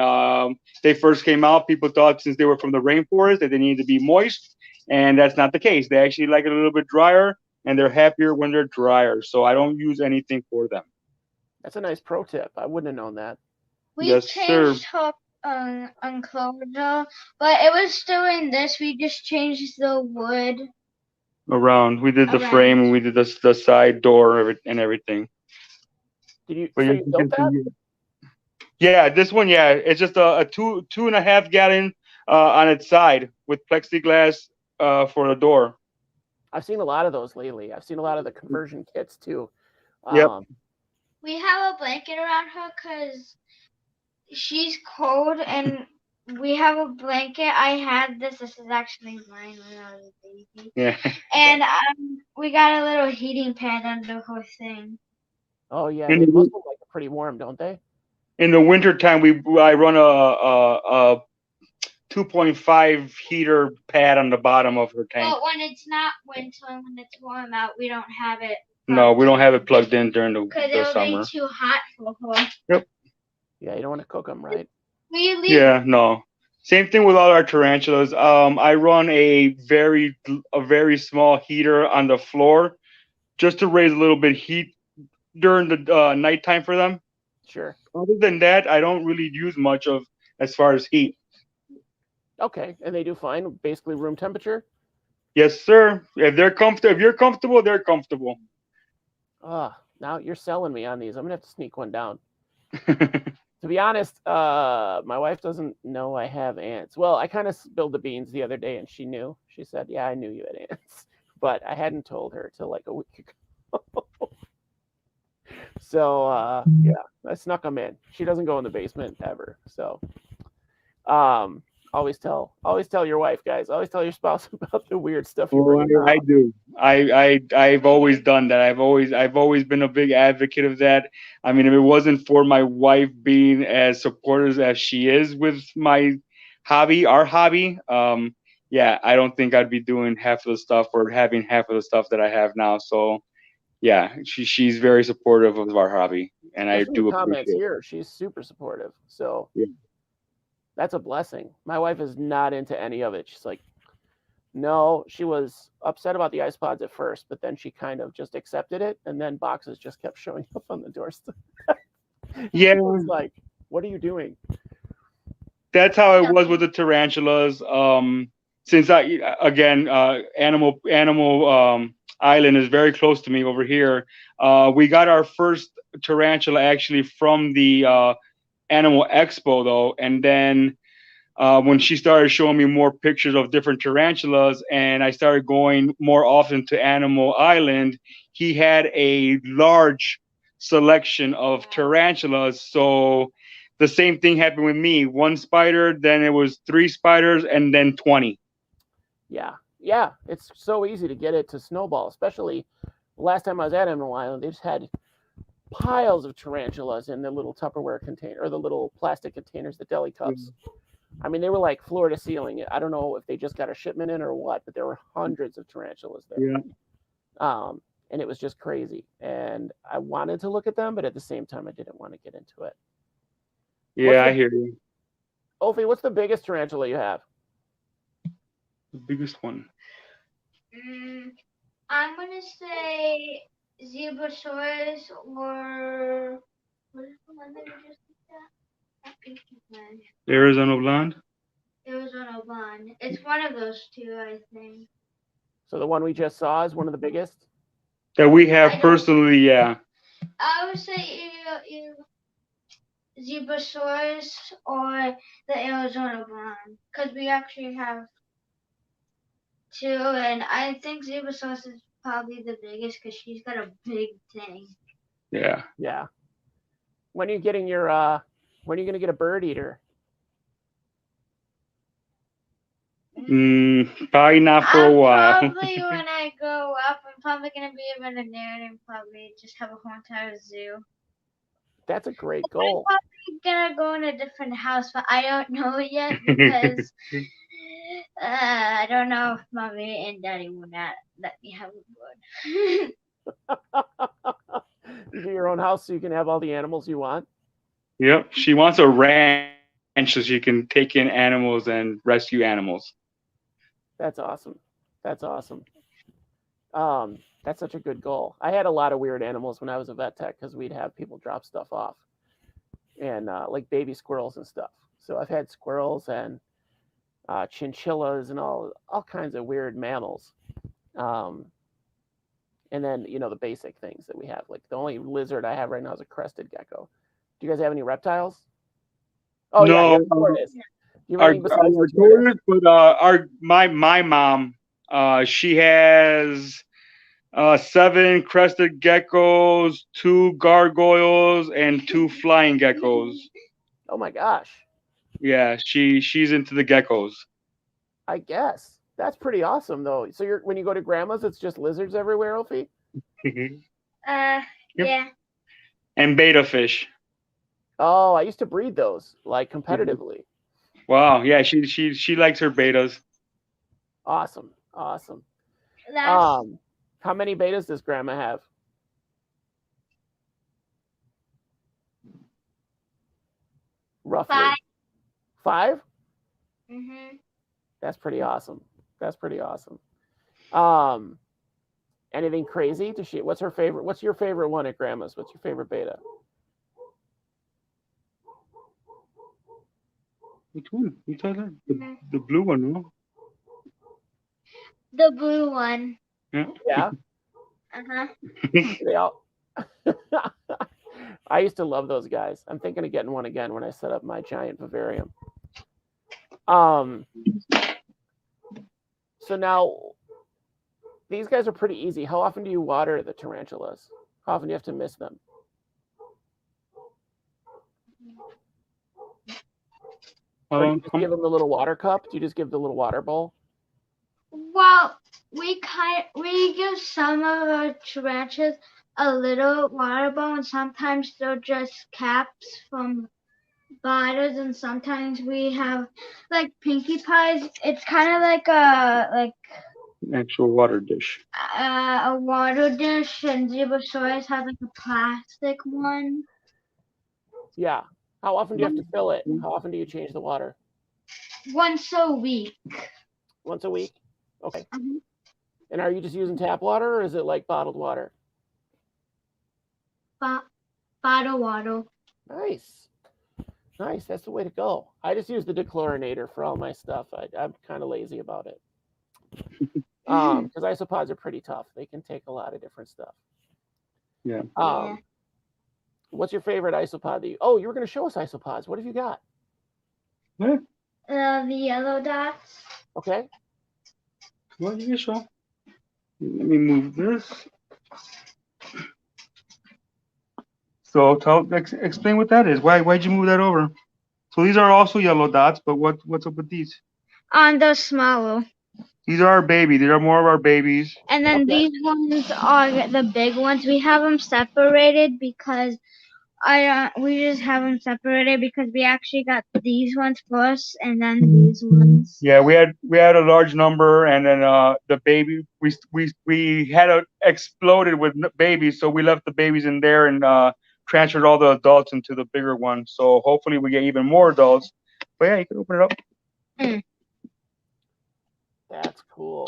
they first came out, people thought since they were from the rainforest that they needed to be moist, and that's not the case. They actually like it a little bit drier, and they're happier when they're drier. So I don't use anything for them. That's a nice pro tip. I wouldn't have known that. We Yes, changed her enclosure, but it was still in this. We just changed the wood around. We did the frame and we did the side door and everything. Did you? So you built that? Yeah, this one. Yeah, it's just a 2.5 gallon on its side with plexiglass for the door. I've seen a lot of those lately. I've seen a lot of the conversion kits too. Yep. We have a blanket around her because she's cold, and we have a blanket. I had this. This is actually mine when I was a baby. Yeah. And we got a little heating pad under her thing. Oh yeah, In they the, must look like pretty warm, don't they? in the wintertime, I run a 2.5 heater pad on the bottom of her tank. But when it's not winter, when it's warm out, we don't have it. No, we don't have it plugged in during the Because it'll summer. be too hot for her. Yep. Yeah, you don't want to cook them, right? Yeah, no. Same thing with all our tarantulas. I run a very small heater on the floor just to raise a little bit heat during the nighttime for them. Sure. Other than that, I don't really use much of as far as heat. Okay, and they do fine, basically room temperature. Yes, sir. If you're comfortable, they're comfortable. Now you're selling me on these. I'm gonna have to sneak one down. To be honest, my wife doesn't know I have ants. Well, I kind of spilled the beans the other day, and she knew. She said, "Yeah, I knew you had ants," but I hadn't told her till like a week ago. So yeah, I snuck them in. She doesn't go in the basement ever. So always tell your wife, guys. Always tell your spouse about the weird stuff you bring in the I house. do. I've always done that. I've always been a big advocate of that. I mean, if it wasn't for my wife being as supportive as she is with my hobby, our hobby, yeah, I don't think I'd be doing half of the stuff or having half of the stuff that I have now. So yeah, she's very supportive of our hobby, and I Just from do the comments appreciate it. here, she's super supportive. So Yeah. that's a blessing. My wife is not into any of it. She's like, no, she was upset about the ice pods at first, but then she kind of just accepted it, and then boxes just kept showing up on the doorstep. Yeah, She was like, what are you doing? that's how it was with the tarantulas. Since Animal Island is very close to me over here. We got our first tarantula actually from the Animal Expo though, and then when she started showing me more pictures of different tarantulas, and I started going more often to Animal Island, he had a large selection of tarantulas. So the same thing happened with me. One spider, then it was 3 spiders, and then 20. Yeah, it's so easy to get it to snowball, especially last time I was at Animal Island. They just had piles of tarantulas in the little Tupperware container or the little plastic containers, the deli cups. I mean, they were like floor to ceiling. I don't know if they just got a shipment in or what, but there were hundreds of tarantulas there. Yeah. And it was just crazy. And I wanted to look at them, but at the same time, I didn't want to get into it. Yeah, I hear you. Ophie, what's the biggest tarantula you have? The biggest one. I'm gonna say Zebrasaurus or what is the one that we just looked at? Arizona blonde. Arizona blonde. It's one of those two, I think. So the one we just saw is one of the biggest? That we have personally, yeah. I would say either Zebrasaurus or the Arizona blonde, because we actually have two, and I think Zebrasaurus is probably the biggest because she's got a big thing. Yeah. Yeah. When are you getting your when are you gonna get a bird eater? Probably not for a while. Probably when I grow up, I'm probably gonna be a veterinarian and probably just have a whole entire zoo. That's a great goal. I'm probably gonna go in a different house, but I don't know yet because I don't know if mommy and daddy will not let me have a bird. You get your own house so you can have all the animals you want. Yep, she wants a ranch so she can take in animals and rescue animals. That's awesome. That's awesome. That's such a good goal. I had a lot of weird animals when I was a vet tech because we'd have people drop stuff off, and like baby squirrels and stuff. So I've had squirrels and chinchillas and all kinds of weird mammals. And then the basic things that we have. Like the only lizard I have right now is a crested gecko. Do you guys have any reptiles? Oh no, yeah, tortoise. You have any besides the tortoise? But my mom, she has 7 crested geckos, 2 gargoyles, and 2 flying geckos. Oh my gosh. Yeah, she's into the geckos. I guess that's pretty awesome though. So when you go to grandma's, it's just lizards everywhere, Ophie? Yeah. and beta fish. Oh, I used to breed those like competitively. Wow, yeah, she likes her betas. Awesome, awesome. That's How many betas does Grandma have? Roughly 5. 5? Mhm. That's pretty awesome. That's pretty awesome. Anything crazy to she? What's her favorite? What's your favorite one at Grandma's? What's your favorite beta? Which one? You tell her the blue one, no? The blue one. Yeah. Uh-huh. They all. I used to love those guys. I'm thinking of getting one again when I set up my giant vivarium. So now these guys are pretty easy. How often do you water the tarantulas? How often do you have to miss them? Or do you just give them the little water cup? Do you just give the little water bowl? Well, we give some of our tarantulas a little water bowl, and sometimes they're just caps from bottles, and sometimes we have like Pinkie Pies. It's kind of like a actual water dish. A water dish, and Zebra-Saurus has like a plastic one. Yeah. How often do you have to fill it? How often do you change the water? Once a week. Once a week? Okay. And are you just using tap water, or is it like bottled water? Bottled water. Nice. Nice. That's the way to go. I just use the dechlorinator for all my stuff. I'm kind of lazy about it. Because isopods are pretty tough. They can take a lot of different stuff. Yeah. What's your favorite isopod? Oh, you were going to show us isopods. What have you got? What? The yellow dots. Okay. Well, you can show. Let me move this. So explain what that is. Why'd you move that over? So these are also yellow dots, but what's up with these? On the smaller. These are our baby. These are more of our babies. And then these ones are the big ones. We have them separated because we just have them separated because we actually got these ones first and then these ones. Yeah, we had a large number, and then the baby we had exploded with babies, so we left the babies in there and transferred all the adults into the bigger one. So hopefully we get even more adults. But yeah, you can open it up. That's cool.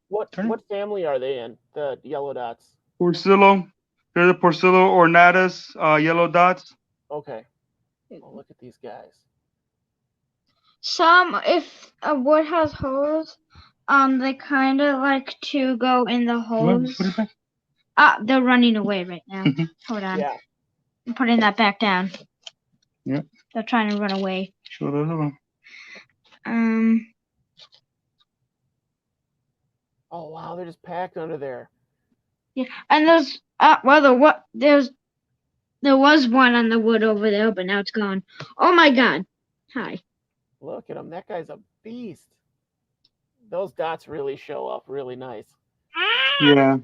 What family are they in? The yellow dots. Porcillo. They're the Porcillo ornatus yellow dots. Okay. Oh, look at these guys. If a wood has holes, they kind of like to go in the holes. They're running away right now. Hold on. Yeah. I'm putting that back down. Yeah. They're trying to run away. Show those of them. Oh wow, they're just packed under there. Yeah, and there was one on the wood over there, but now it's gone. Oh my God! Hi. Look at him. That guy's a beast. Those dots really show up really nice. Yeah.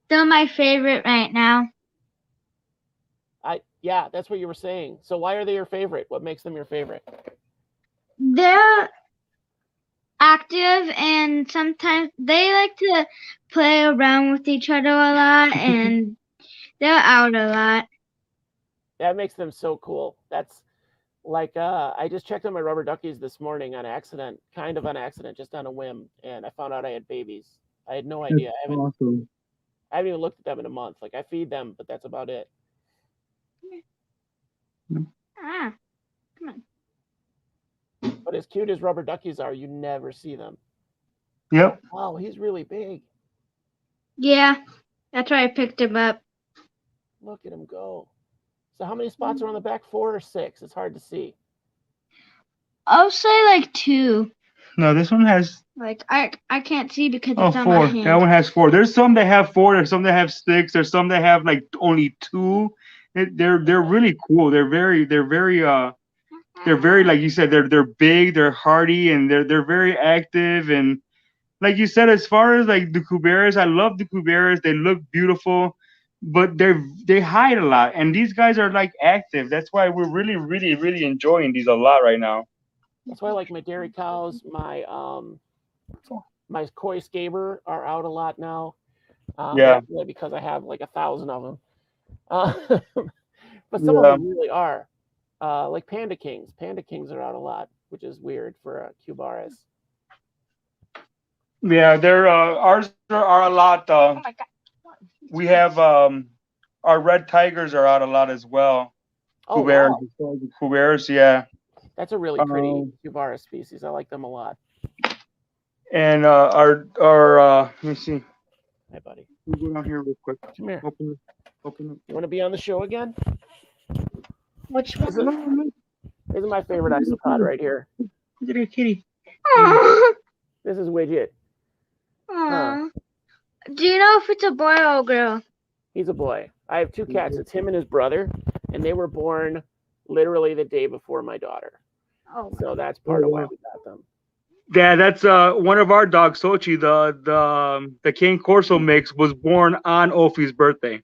They're my favorite right now. Yeah, that's what you were saying. So why are they your favorite? What makes them your favorite? They're active, and sometimes they like to play around with each other a lot, and they're out a lot. That makes them so cool. That's like I just checked on my rubber duckies this morning on accident, kind of on accident, just on a whim, and I found out I had babies. I had no idea. I haven't even looked at them in a month. Like I feed them, but that's about it. Come on. But as cute as rubber duckies are, you never see them. Yep. Wow, he's really big. Yeah, that's why I picked him up. Look at him go. So how many spots are on the back? 4 or 6? It's hard to see. I'll say like 2. No, this one has. Like I can't see because it's on 4. my hand. That one has 4. There's some that have 4. There's some that have 6. There's some that have like only 2. They're really cool. They're very like you said. They're big. They're hardy, and they're very active. And like you said, as far as like the Cuberas, I love the Cuberas. They look beautiful, but they hide a lot, and these guys are like active. That's why we're really, really, really enjoying these a lot right now. That's why I like my dairy cows. My koi scaber are out a lot now. Yeah, That's really because I have like 1,000 of them. Uh, but some of yeah, them really are. Like Panda Kings. Panda Kings are out a lot, which is weird for Cubaras. yeah. They're ours are a lot. Oh my god. We have our red tigers are out a lot as well. Oh Cuberas, wow, Cuberas, yeah. that's a really pretty Um, Cubara species. I like them a lot. and our let me see. Hi, buddy. Let me go down here real quick. Come here. Open it. You want to be on the show again? Which This one? is, this is my favorite isopod right here. Look at a kitty. Aw. This is Widget. Aw. Do you know if it's a boy or a girl? He's a boy. I have 2 cats. It's him and his brother, and they were born literally the day before my daughter. Oh. So that's part of why we got them. Yeah, that's one of our dogs, Sochi. The Cane Corso mix was born on Ophie's birthday.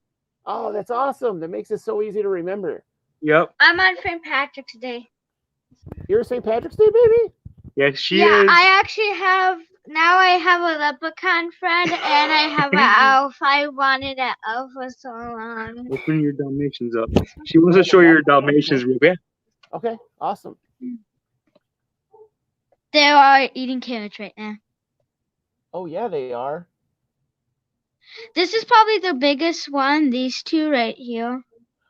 Oh, that's awesome. That makes it so easy to remember. Yep. I'm on St. Patrick's Day. You're a St. Patrick's Day baby? Yes, she Yeah, is. I actually have I have a leprechaun friend and I have an elf. I wanted an elf for so long. Open your Dalmatians up. She wants to show you your Dalmatians real quick. Okay, awesome. They are eating carrots right now. Oh, yeah, they are. This is probably the biggest one. These two right here.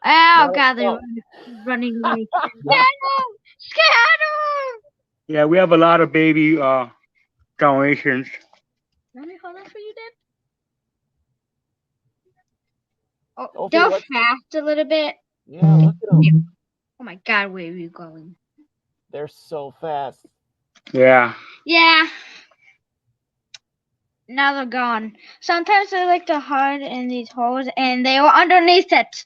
Oh No, god, they're oh. running away. Scatter! Scatter! Yeah, we have a lot of baby Dalmatians. Let me hold that for you, Dad. Oh, Ophie, they're what- fast a little bit. Yeah, look at them. Oh my god, where are you going? They're so fast. Yeah. Yeah. Now they're gone. Sometimes they like to hide in these holes and they were underneath it.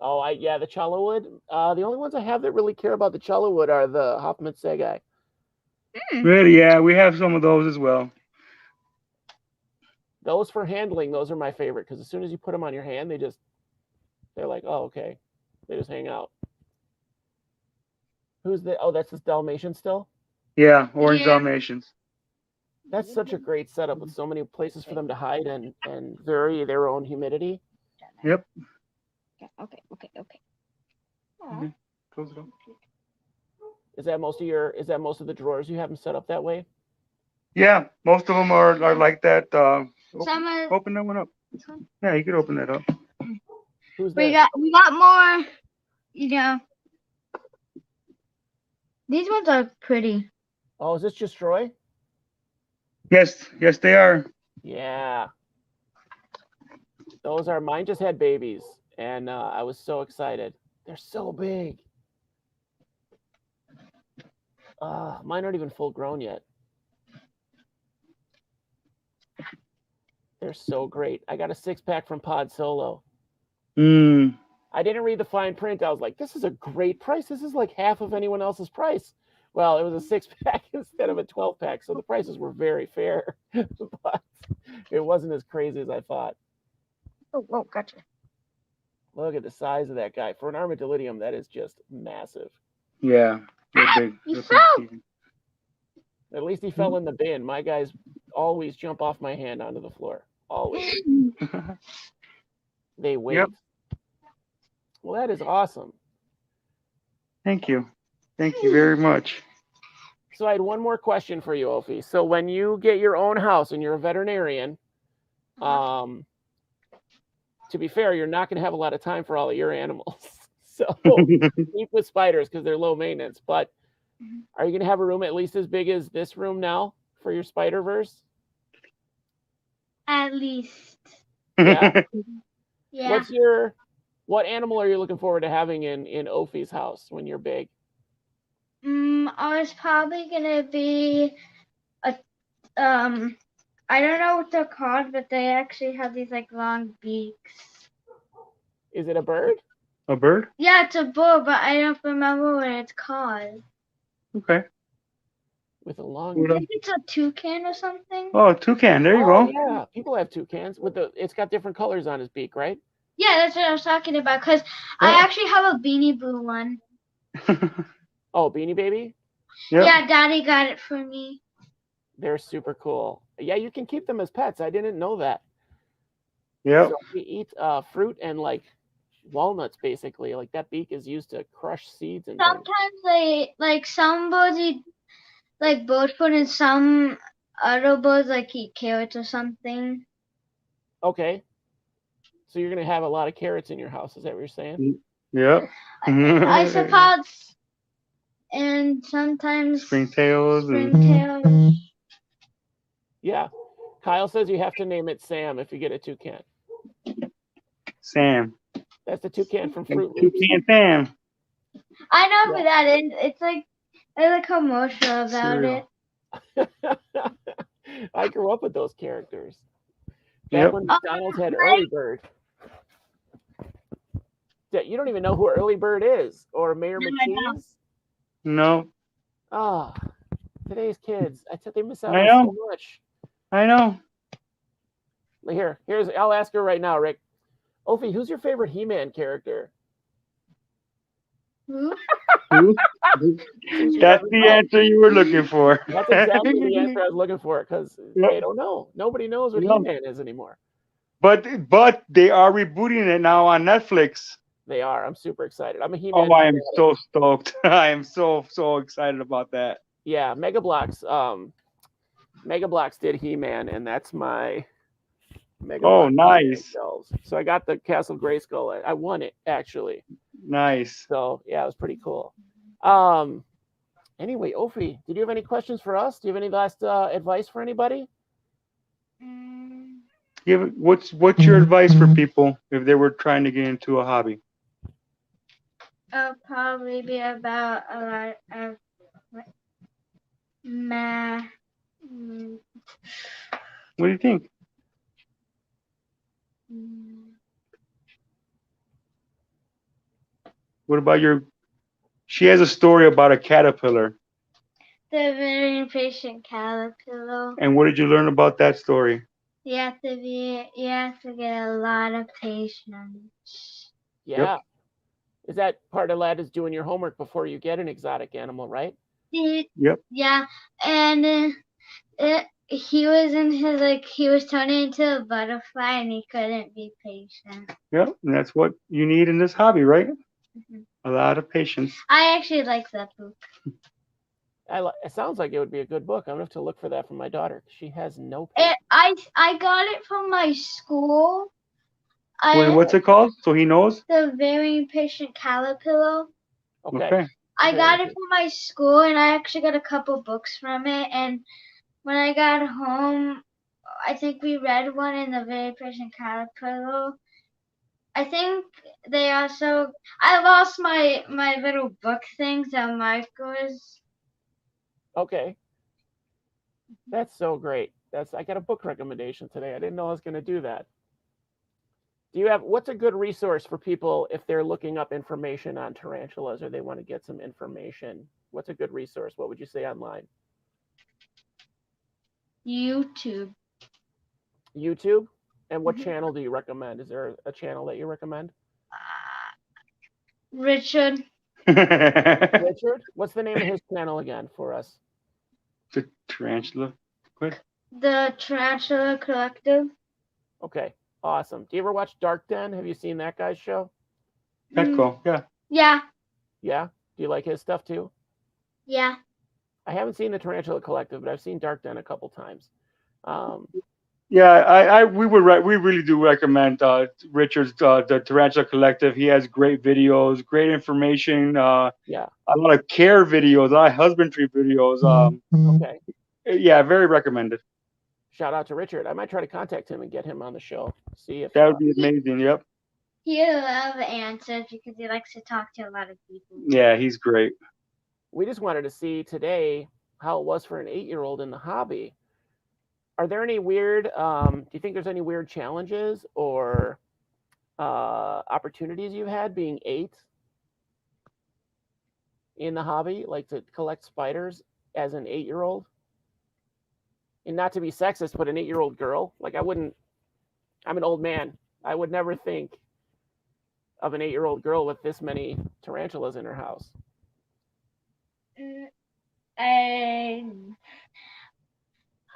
Oh, yeah, the Chalawood. The only ones I have that really care about the Chalawood are the Hoffman Segai. Really? Yeah, we have some of those as well. Those for handling, those are my favorite because as soon as you put them on your hand, they're like, oh, okay. They just hang out. Who's the? Oh, that's this Dalmatian still. Yeah, orange Yeah. Dalmatians. That's such a great setup with so many places for them to hide and vary their own humidity. Yep. Okay. Mhm. Close it up. Is that most of the drawers you have them set up that way? Yeah, most of them are like that. Some are, Open that one up. Yeah, you could open that up. Who's we that? got more, These ones are pretty. Oh, is this just Troy? Yes, they are. Yeah. Those are mine. Just had babies, and I was so excited. They're so big. Mine aren't even full grown yet. They're so great. I got a 6-pack from Pod Solo. I didn't read the fine print. I was like, this is a great price. This is like half of anyone else's price. Well, it was a 6-pack instead of a 12-pack, so the prices were very fair, but it wasn't as crazy as I thought. Oh, gotcha. Look at the size of that guy. For an armadillidium, that is just massive. Yeah, they're big. You They're fell. big. At least he fell in the bin. My guys always jump off my hand onto the floor. Always. They wait. Yep. Well, that is awesome. Thank you very much. So I had one more question for you, Ophie. So when you get your own house and you're a veterinarian, to be fair, you're not going to have a lot of time for all of your animals. So keep with spiders because they're low maintenance. But are you going to have a room at least as big as this room now for your Spider-Verse? At least. Yeah. Yeah. What animal are you looking forward to having in Ophie's house when you're big? I was probably gonna be a I don't know what they're called, but they actually have these like long beaks. Is it a bird? A bird? Yeah, it's a bird, but I don't remember what it's called. Okay. with a long. What I else? think it's a toucan or something. Oh, toucan. There you Oh go. yeah, people have toucans with the. It's got different colors on his beak, right? Yeah, that's what I was talking about. Cause I Yeah. actually have a Beanie Boo one. Oh, Beanie Baby. Yep. Yeah, Daddy got it for me. They're super cool. Yeah, you can keep them as pets. I didn't know that. Yep. So we eat fruit and like walnuts, basically. Like that beak is used to crush seeds and things. Sometimes they like some birds eat like bird food and some other birds like eat carrots or something. Okay. So you're gonna have a lot of carrots in your house. Is that what you're saying? Yep. I suppose, and sometimes Springtails and springtails. Yeah. Kyle says you have to name it Sam if you get a toucan. Sam. That's the toucan from Fruit Loops. Toucan Sam. I know Yeah. who that is. It's like there's a commercial about Cereal. it. I grew up with those characters. Back Yep. when McDonald's had Early Bird. You don't even know who Early Bird is or Mayor No, I don't. McCheese. No. Ah, today's kids. I said they miss out I on know. so much. I know. Here's. I'll ask her right now, Rick. Ophie, who's your favorite He-Man character? Who? Who? Since you That's never the know. answer you were looking for. That's exactly the answer I was looking for because Yep. they don't know. Nobody knows what No. He-Man is anymore. But they are rebooting it now on Netflix. They are. I'm super excited. I'm a He-Man. Oh, I am fanatic. so stoked. I am so excited about that. Yeah, Mega Bloks. Mega Bloks did He-Man, and that's my Mega Oh, Bloks nice. shells. So I got the Castle Grayskull. I won it actually. Nice. So yeah, it was pretty cool. Anyway, Ophie, did you have any questions for us? Do you have any last advice for anybody? What's your advice for people if they were trying to get into a hobby? It'll probably be about a lot of math. What do you think? What about she has a story about a caterpillar. The very impatient caterpillar. And what did you learn about that story? You have to get a lot of patience. Yeah. Yep. Is that part of that is doing your homework before you get an exotic animal, right? Yep. Yeah, and he was turning into a butterfly and he couldn't be patient. Yep, and that's what you need in this hobby, right? Mm-hmm. A lot of patience. I actually like that book. It sounds like it would be a good book. I'm gonna have to look for that for my daughter. She has no patience. I got it from my school. Wait, what's it called? So he knows? The Very Impatient Caterpillar. Okay. I got it from my school, and I actually got a couple books from it. And when I got home, I think we read one in the Very Impatient Caterpillar. I think they also. I lost my little book things on markers. Okay. That's so great. I got a book recommendation today. I didn't know I was going to do that. What's a good resource for people if they're looking up information on tarantulas or they want to get some information? What's a good resource? What would you say online? YouTube. YouTube? And what channel do you recommend? Is there a channel that you recommend? Richard. Richard? What's the name of his channel again for us? The Tarantula. What? The Tarantula Collective. Okay, awesome. Do you ever watch Dark Den? Have you seen that guy's show? Petco, yeah. Yeah. Yeah? Do you like his stuff too? Yeah. I haven't seen the Tarantula Collective, but I've seen Dark Den a couple times. Yeah, we really do recommend Richard's the Tarantula Collective. He has great videos, great information. Yeah, a lot of care videos, a lot of husbandry videos. Okay. Yeah, very recommended. Shout out to Richard. I might try to contact him and get him on the show. See if that would be amazing. Yep. He'll love answers because he likes to talk to a lot of people. Yeah, he's great. We just wanted to see today how it was for an 8-year-old in the hobby. Are there any weird, do you think there's any weird challenges or opportunities you've had being 8 in the hobby, like to collect spiders? as an 8-year-old? And not to be sexist, but an 8-year-old girl. Like I wouldn't. I'm an old man. I would never think of an 8-year-old girl with this many tarantulas in her house.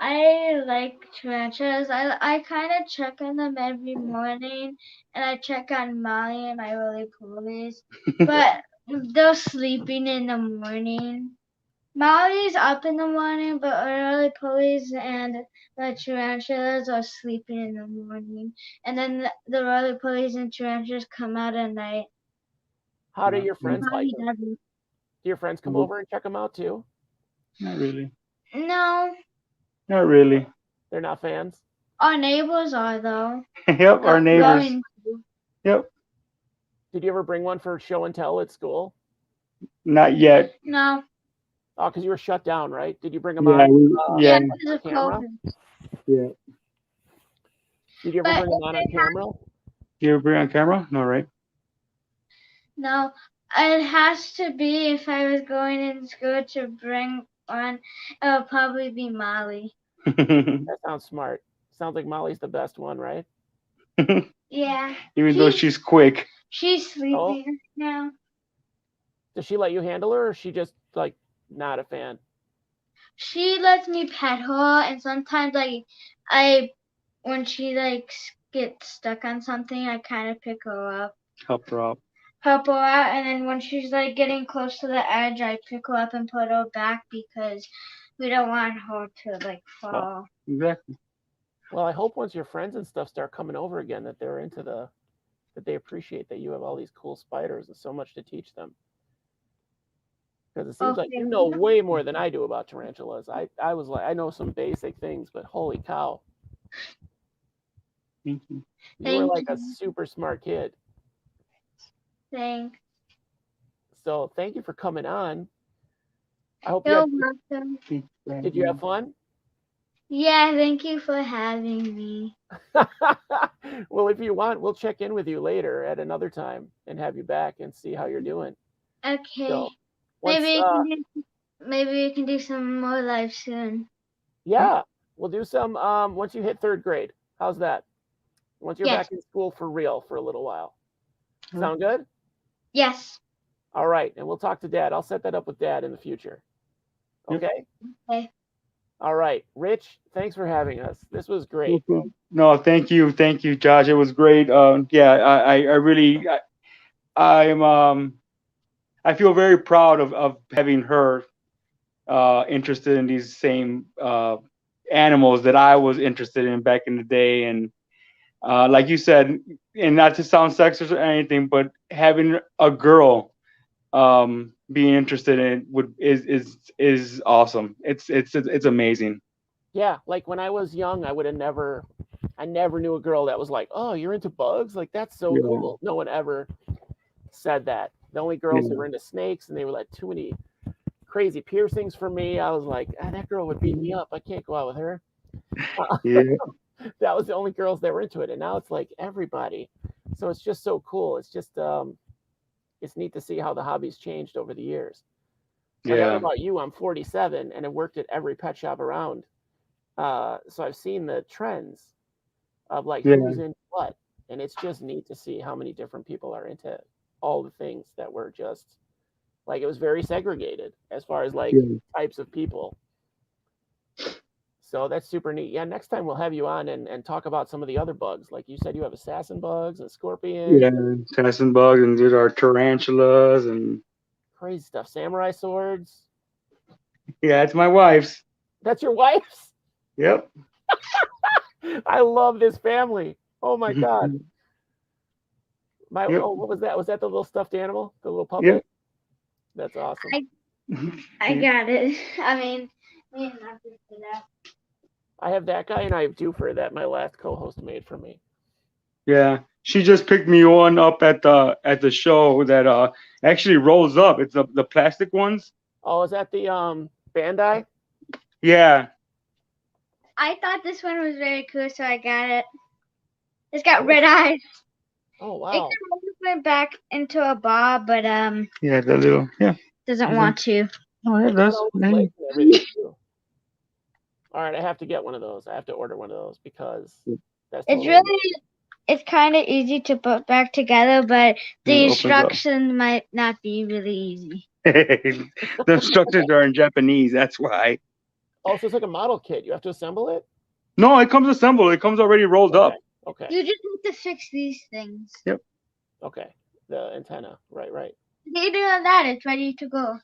I like tarantulas. I kind of check on them every morning, and I check on Molly and my roly-polies, but they're sleeping in the morning. Molly's up in the morning, but our roly-polies and the tarantulas are sleeping in the morning, and then the roly-polies and tarantulas come out at night. How do your friends like Molly them? doesn't. Do your friends come over and check them out too? Not really. No, Not really. They're not fans? our neighbors are though. Yep, our neighbors. Going to. Yep. Did you ever bring one for show and tell at school? Not yet. No. Oh, because you were shut down, right? Did you bring them Yeah, on? yeah. Because of camera? COVID. Yeah. Did you ever But bring them on camera? You ever bring on camera? No, right? No, it has to be if I was going in school to bring one. It would probably be Molly. That sounds smart. Sounds like Molly's the best one, right? Yeah. Even though she's quick. She's sleeping now. Does she let you handle her, or is she just like not a fan? She lets me pet her, and sometimes I when she gets stuck on something, I kind of pick her up. Help her up. Help her out, and then when she's getting close to the edge, I pick her up and put her back because we don't want her to fall. Exactly. Well, I hope once your friends and stuff start coming over again that they're into that they appreciate that you have all these cool spiders and so much to teach them. Because it seems like you know way more than I do about tarantulas. I know some basic things, but holy cow. Thank you. You were like a super smart kid. Thanks. So thank you for coming on. I hope You're welcome. Did you have fun? Yeah, thank you for having me. Well, if you want, we'll check in with you later at another time and have you back and see how you're doing. Okay. So, maybe we can do some more live soon. Yeah, we'll do some once you hit 3rd grade. How's that? Once you're back in school for real for a little while. Sound good? Yes. All right, and we'll talk to Dad. I'll set that up with Dad in the future. Okay? Okay. All right. Rich, thanks for having us. This was great. No, thank you, Josh. It was great. Yeah, I really, I feel very proud of having her interested in these same animals that I was interested in back in the day. And like you said, and not to sound sexist or anything, but having a girl being interested in it is awesome. It's amazing. Yeah, like when I was young, I never knew a girl that was like, "Oh, you're into bugs? Like that's so cool." No one ever said that. The only girls that were into snakes, and they were like too many crazy piercings for me. I was like, that girl would beat me up. I can't go out with her. That was the only girls that were into it, and now it's like everybody. So it's just so cool. It's just it's neat to see how the hobby's changed over the years. Like, I don't know about you, I'm 47 and I've worked at every pet shop around. So I've seen the trends of who's into what, and it's just neat to see how many different people are into all the things that were just it was very segregated as far as types of people. So that's super neat. Yeah, next time we'll have you on and talk about some of the other bugs. Like you said, you have assassin bugs and scorpions. Yeah, assassin bugs, and there are tarantulas and crazy stuff. Samurai swords. Yeah, it's my wife's. That's your wife's? Yep. I love this family. Oh my God. Oh, what was that? Was that the little stuffed animal? The little puppet? Yep. That's awesome. I got it. I mean, me and Matthew did that. I have that guy, and I have Doofer that my last co-host made for me. Yeah, she just picked me one up at the show that actually rolls up. It's the plastic ones. Oh, is that the Bandai? Yeah. I thought this one was very cool, so I got it. It's got red eyes. Oh wow! It can move back into a ball, but Yeah, the little doesn't want to. Oh, yeah, that's All those legs and everything too. All right, I have to get one of those. I have to order one of those because that's It's totally it's kind of easy to put back together, but the It opens up. instructions might not be really easy. The instructions are in Japanese. That's why. also it's like a model kit. You have to assemble it. No, it comes assembled. It comes already rolled up. Okay. You just have to fix these things. Yep. Okay. The antenna. Right. Later than that, it's ready to go.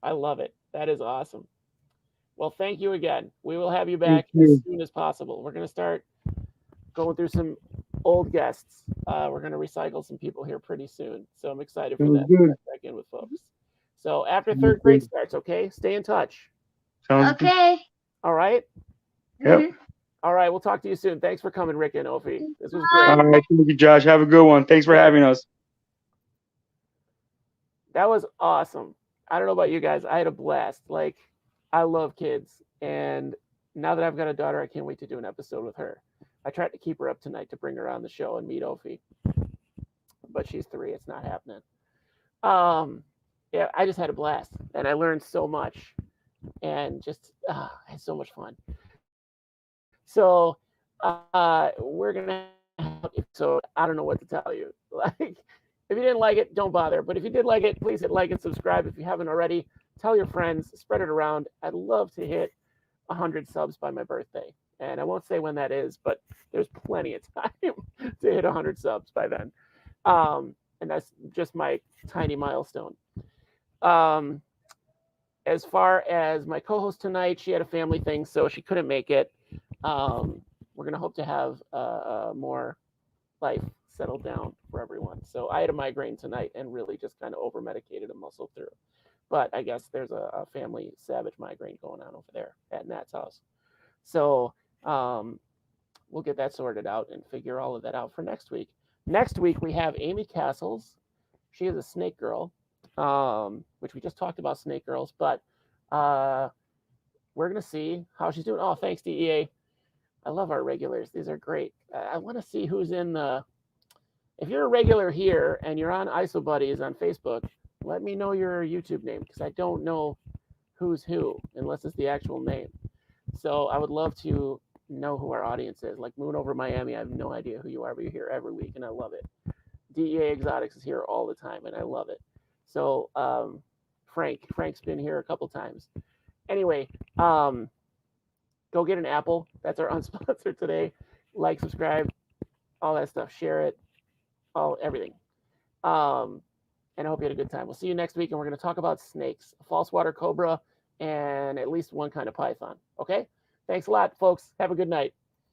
I love it. That is awesome. Well, thank you again. We will have you back Thank you. as soon as possible. We're going to start going through some old guests. We're going to recycle some people here pretty soon. So I'm excited for that. Good. Check back in with folks. So after Sounds third grade good. starts, okay? Stay in touch. Sounds good. Okay. All right? Yep. Mhm. All right. We'll talk to you soon. Thanks for coming, Rick and Ophie. This was All great. right. Thank you, Josh. Have a good one. Thanks for having us. That was awesome. I don't know about you guys. I had a blast. Like, I love kids. And now that I've got a daughter, I can't wait to do an episode with her. I tried to keep her up tonight to bring her on the show and meet Ophie. But she's 3. It's not happening. Yeah, I just had a blast. And I learned so much. And just I had so much fun. So we're going to have, so I don't know what to tell you. Like, if you didn't like it, don't bother. But if you did like it, please hit like and subscribe if you haven't already. Tell your friends, spread it around. I'd love to hit 100 subs by my birthday. And I won't say when that is, but there's plenty of time to hit 100 subs by then. And that's just my tiny milestone. As far as my co-host tonight, she had a family thing, so she couldn't make it. We're going to hope to have more life settled down for everyone. So I had a migraine tonight and really just kind of over medicated and muscled through. But I guess there's a family savage migraine going on over there at Nat's house. So we'll get that sorted out and figure all of that out for next week. Next week, we have Amy Castles. She is a snake girl, which we just talked about snake girls, but we're going to see how she's doing. Oh, thanks, DEA. I love our regulars. These are great. I want to see who's in the... If you're a regular here and you're on ISO Buddies on Facebook, let me know your YouTube name because I don't know who's who unless it's the actual name. So I would love to know who our audience is. Like Moon Over Miami, I have no idea who you are, but you're here every week and I love it. DEA Exotics is here all the time and I love it. So Frank's been here a couple times. Anyway, go get an apple. That's our unsponsor today. Like, subscribe, all that stuff. Share it. Everything. And I hope you had a good time. We'll see you next week, and we're going to talk about snakes, a false water cobra, and at least one kind of python. Okay? Thanks a lot, folks. Have a good night.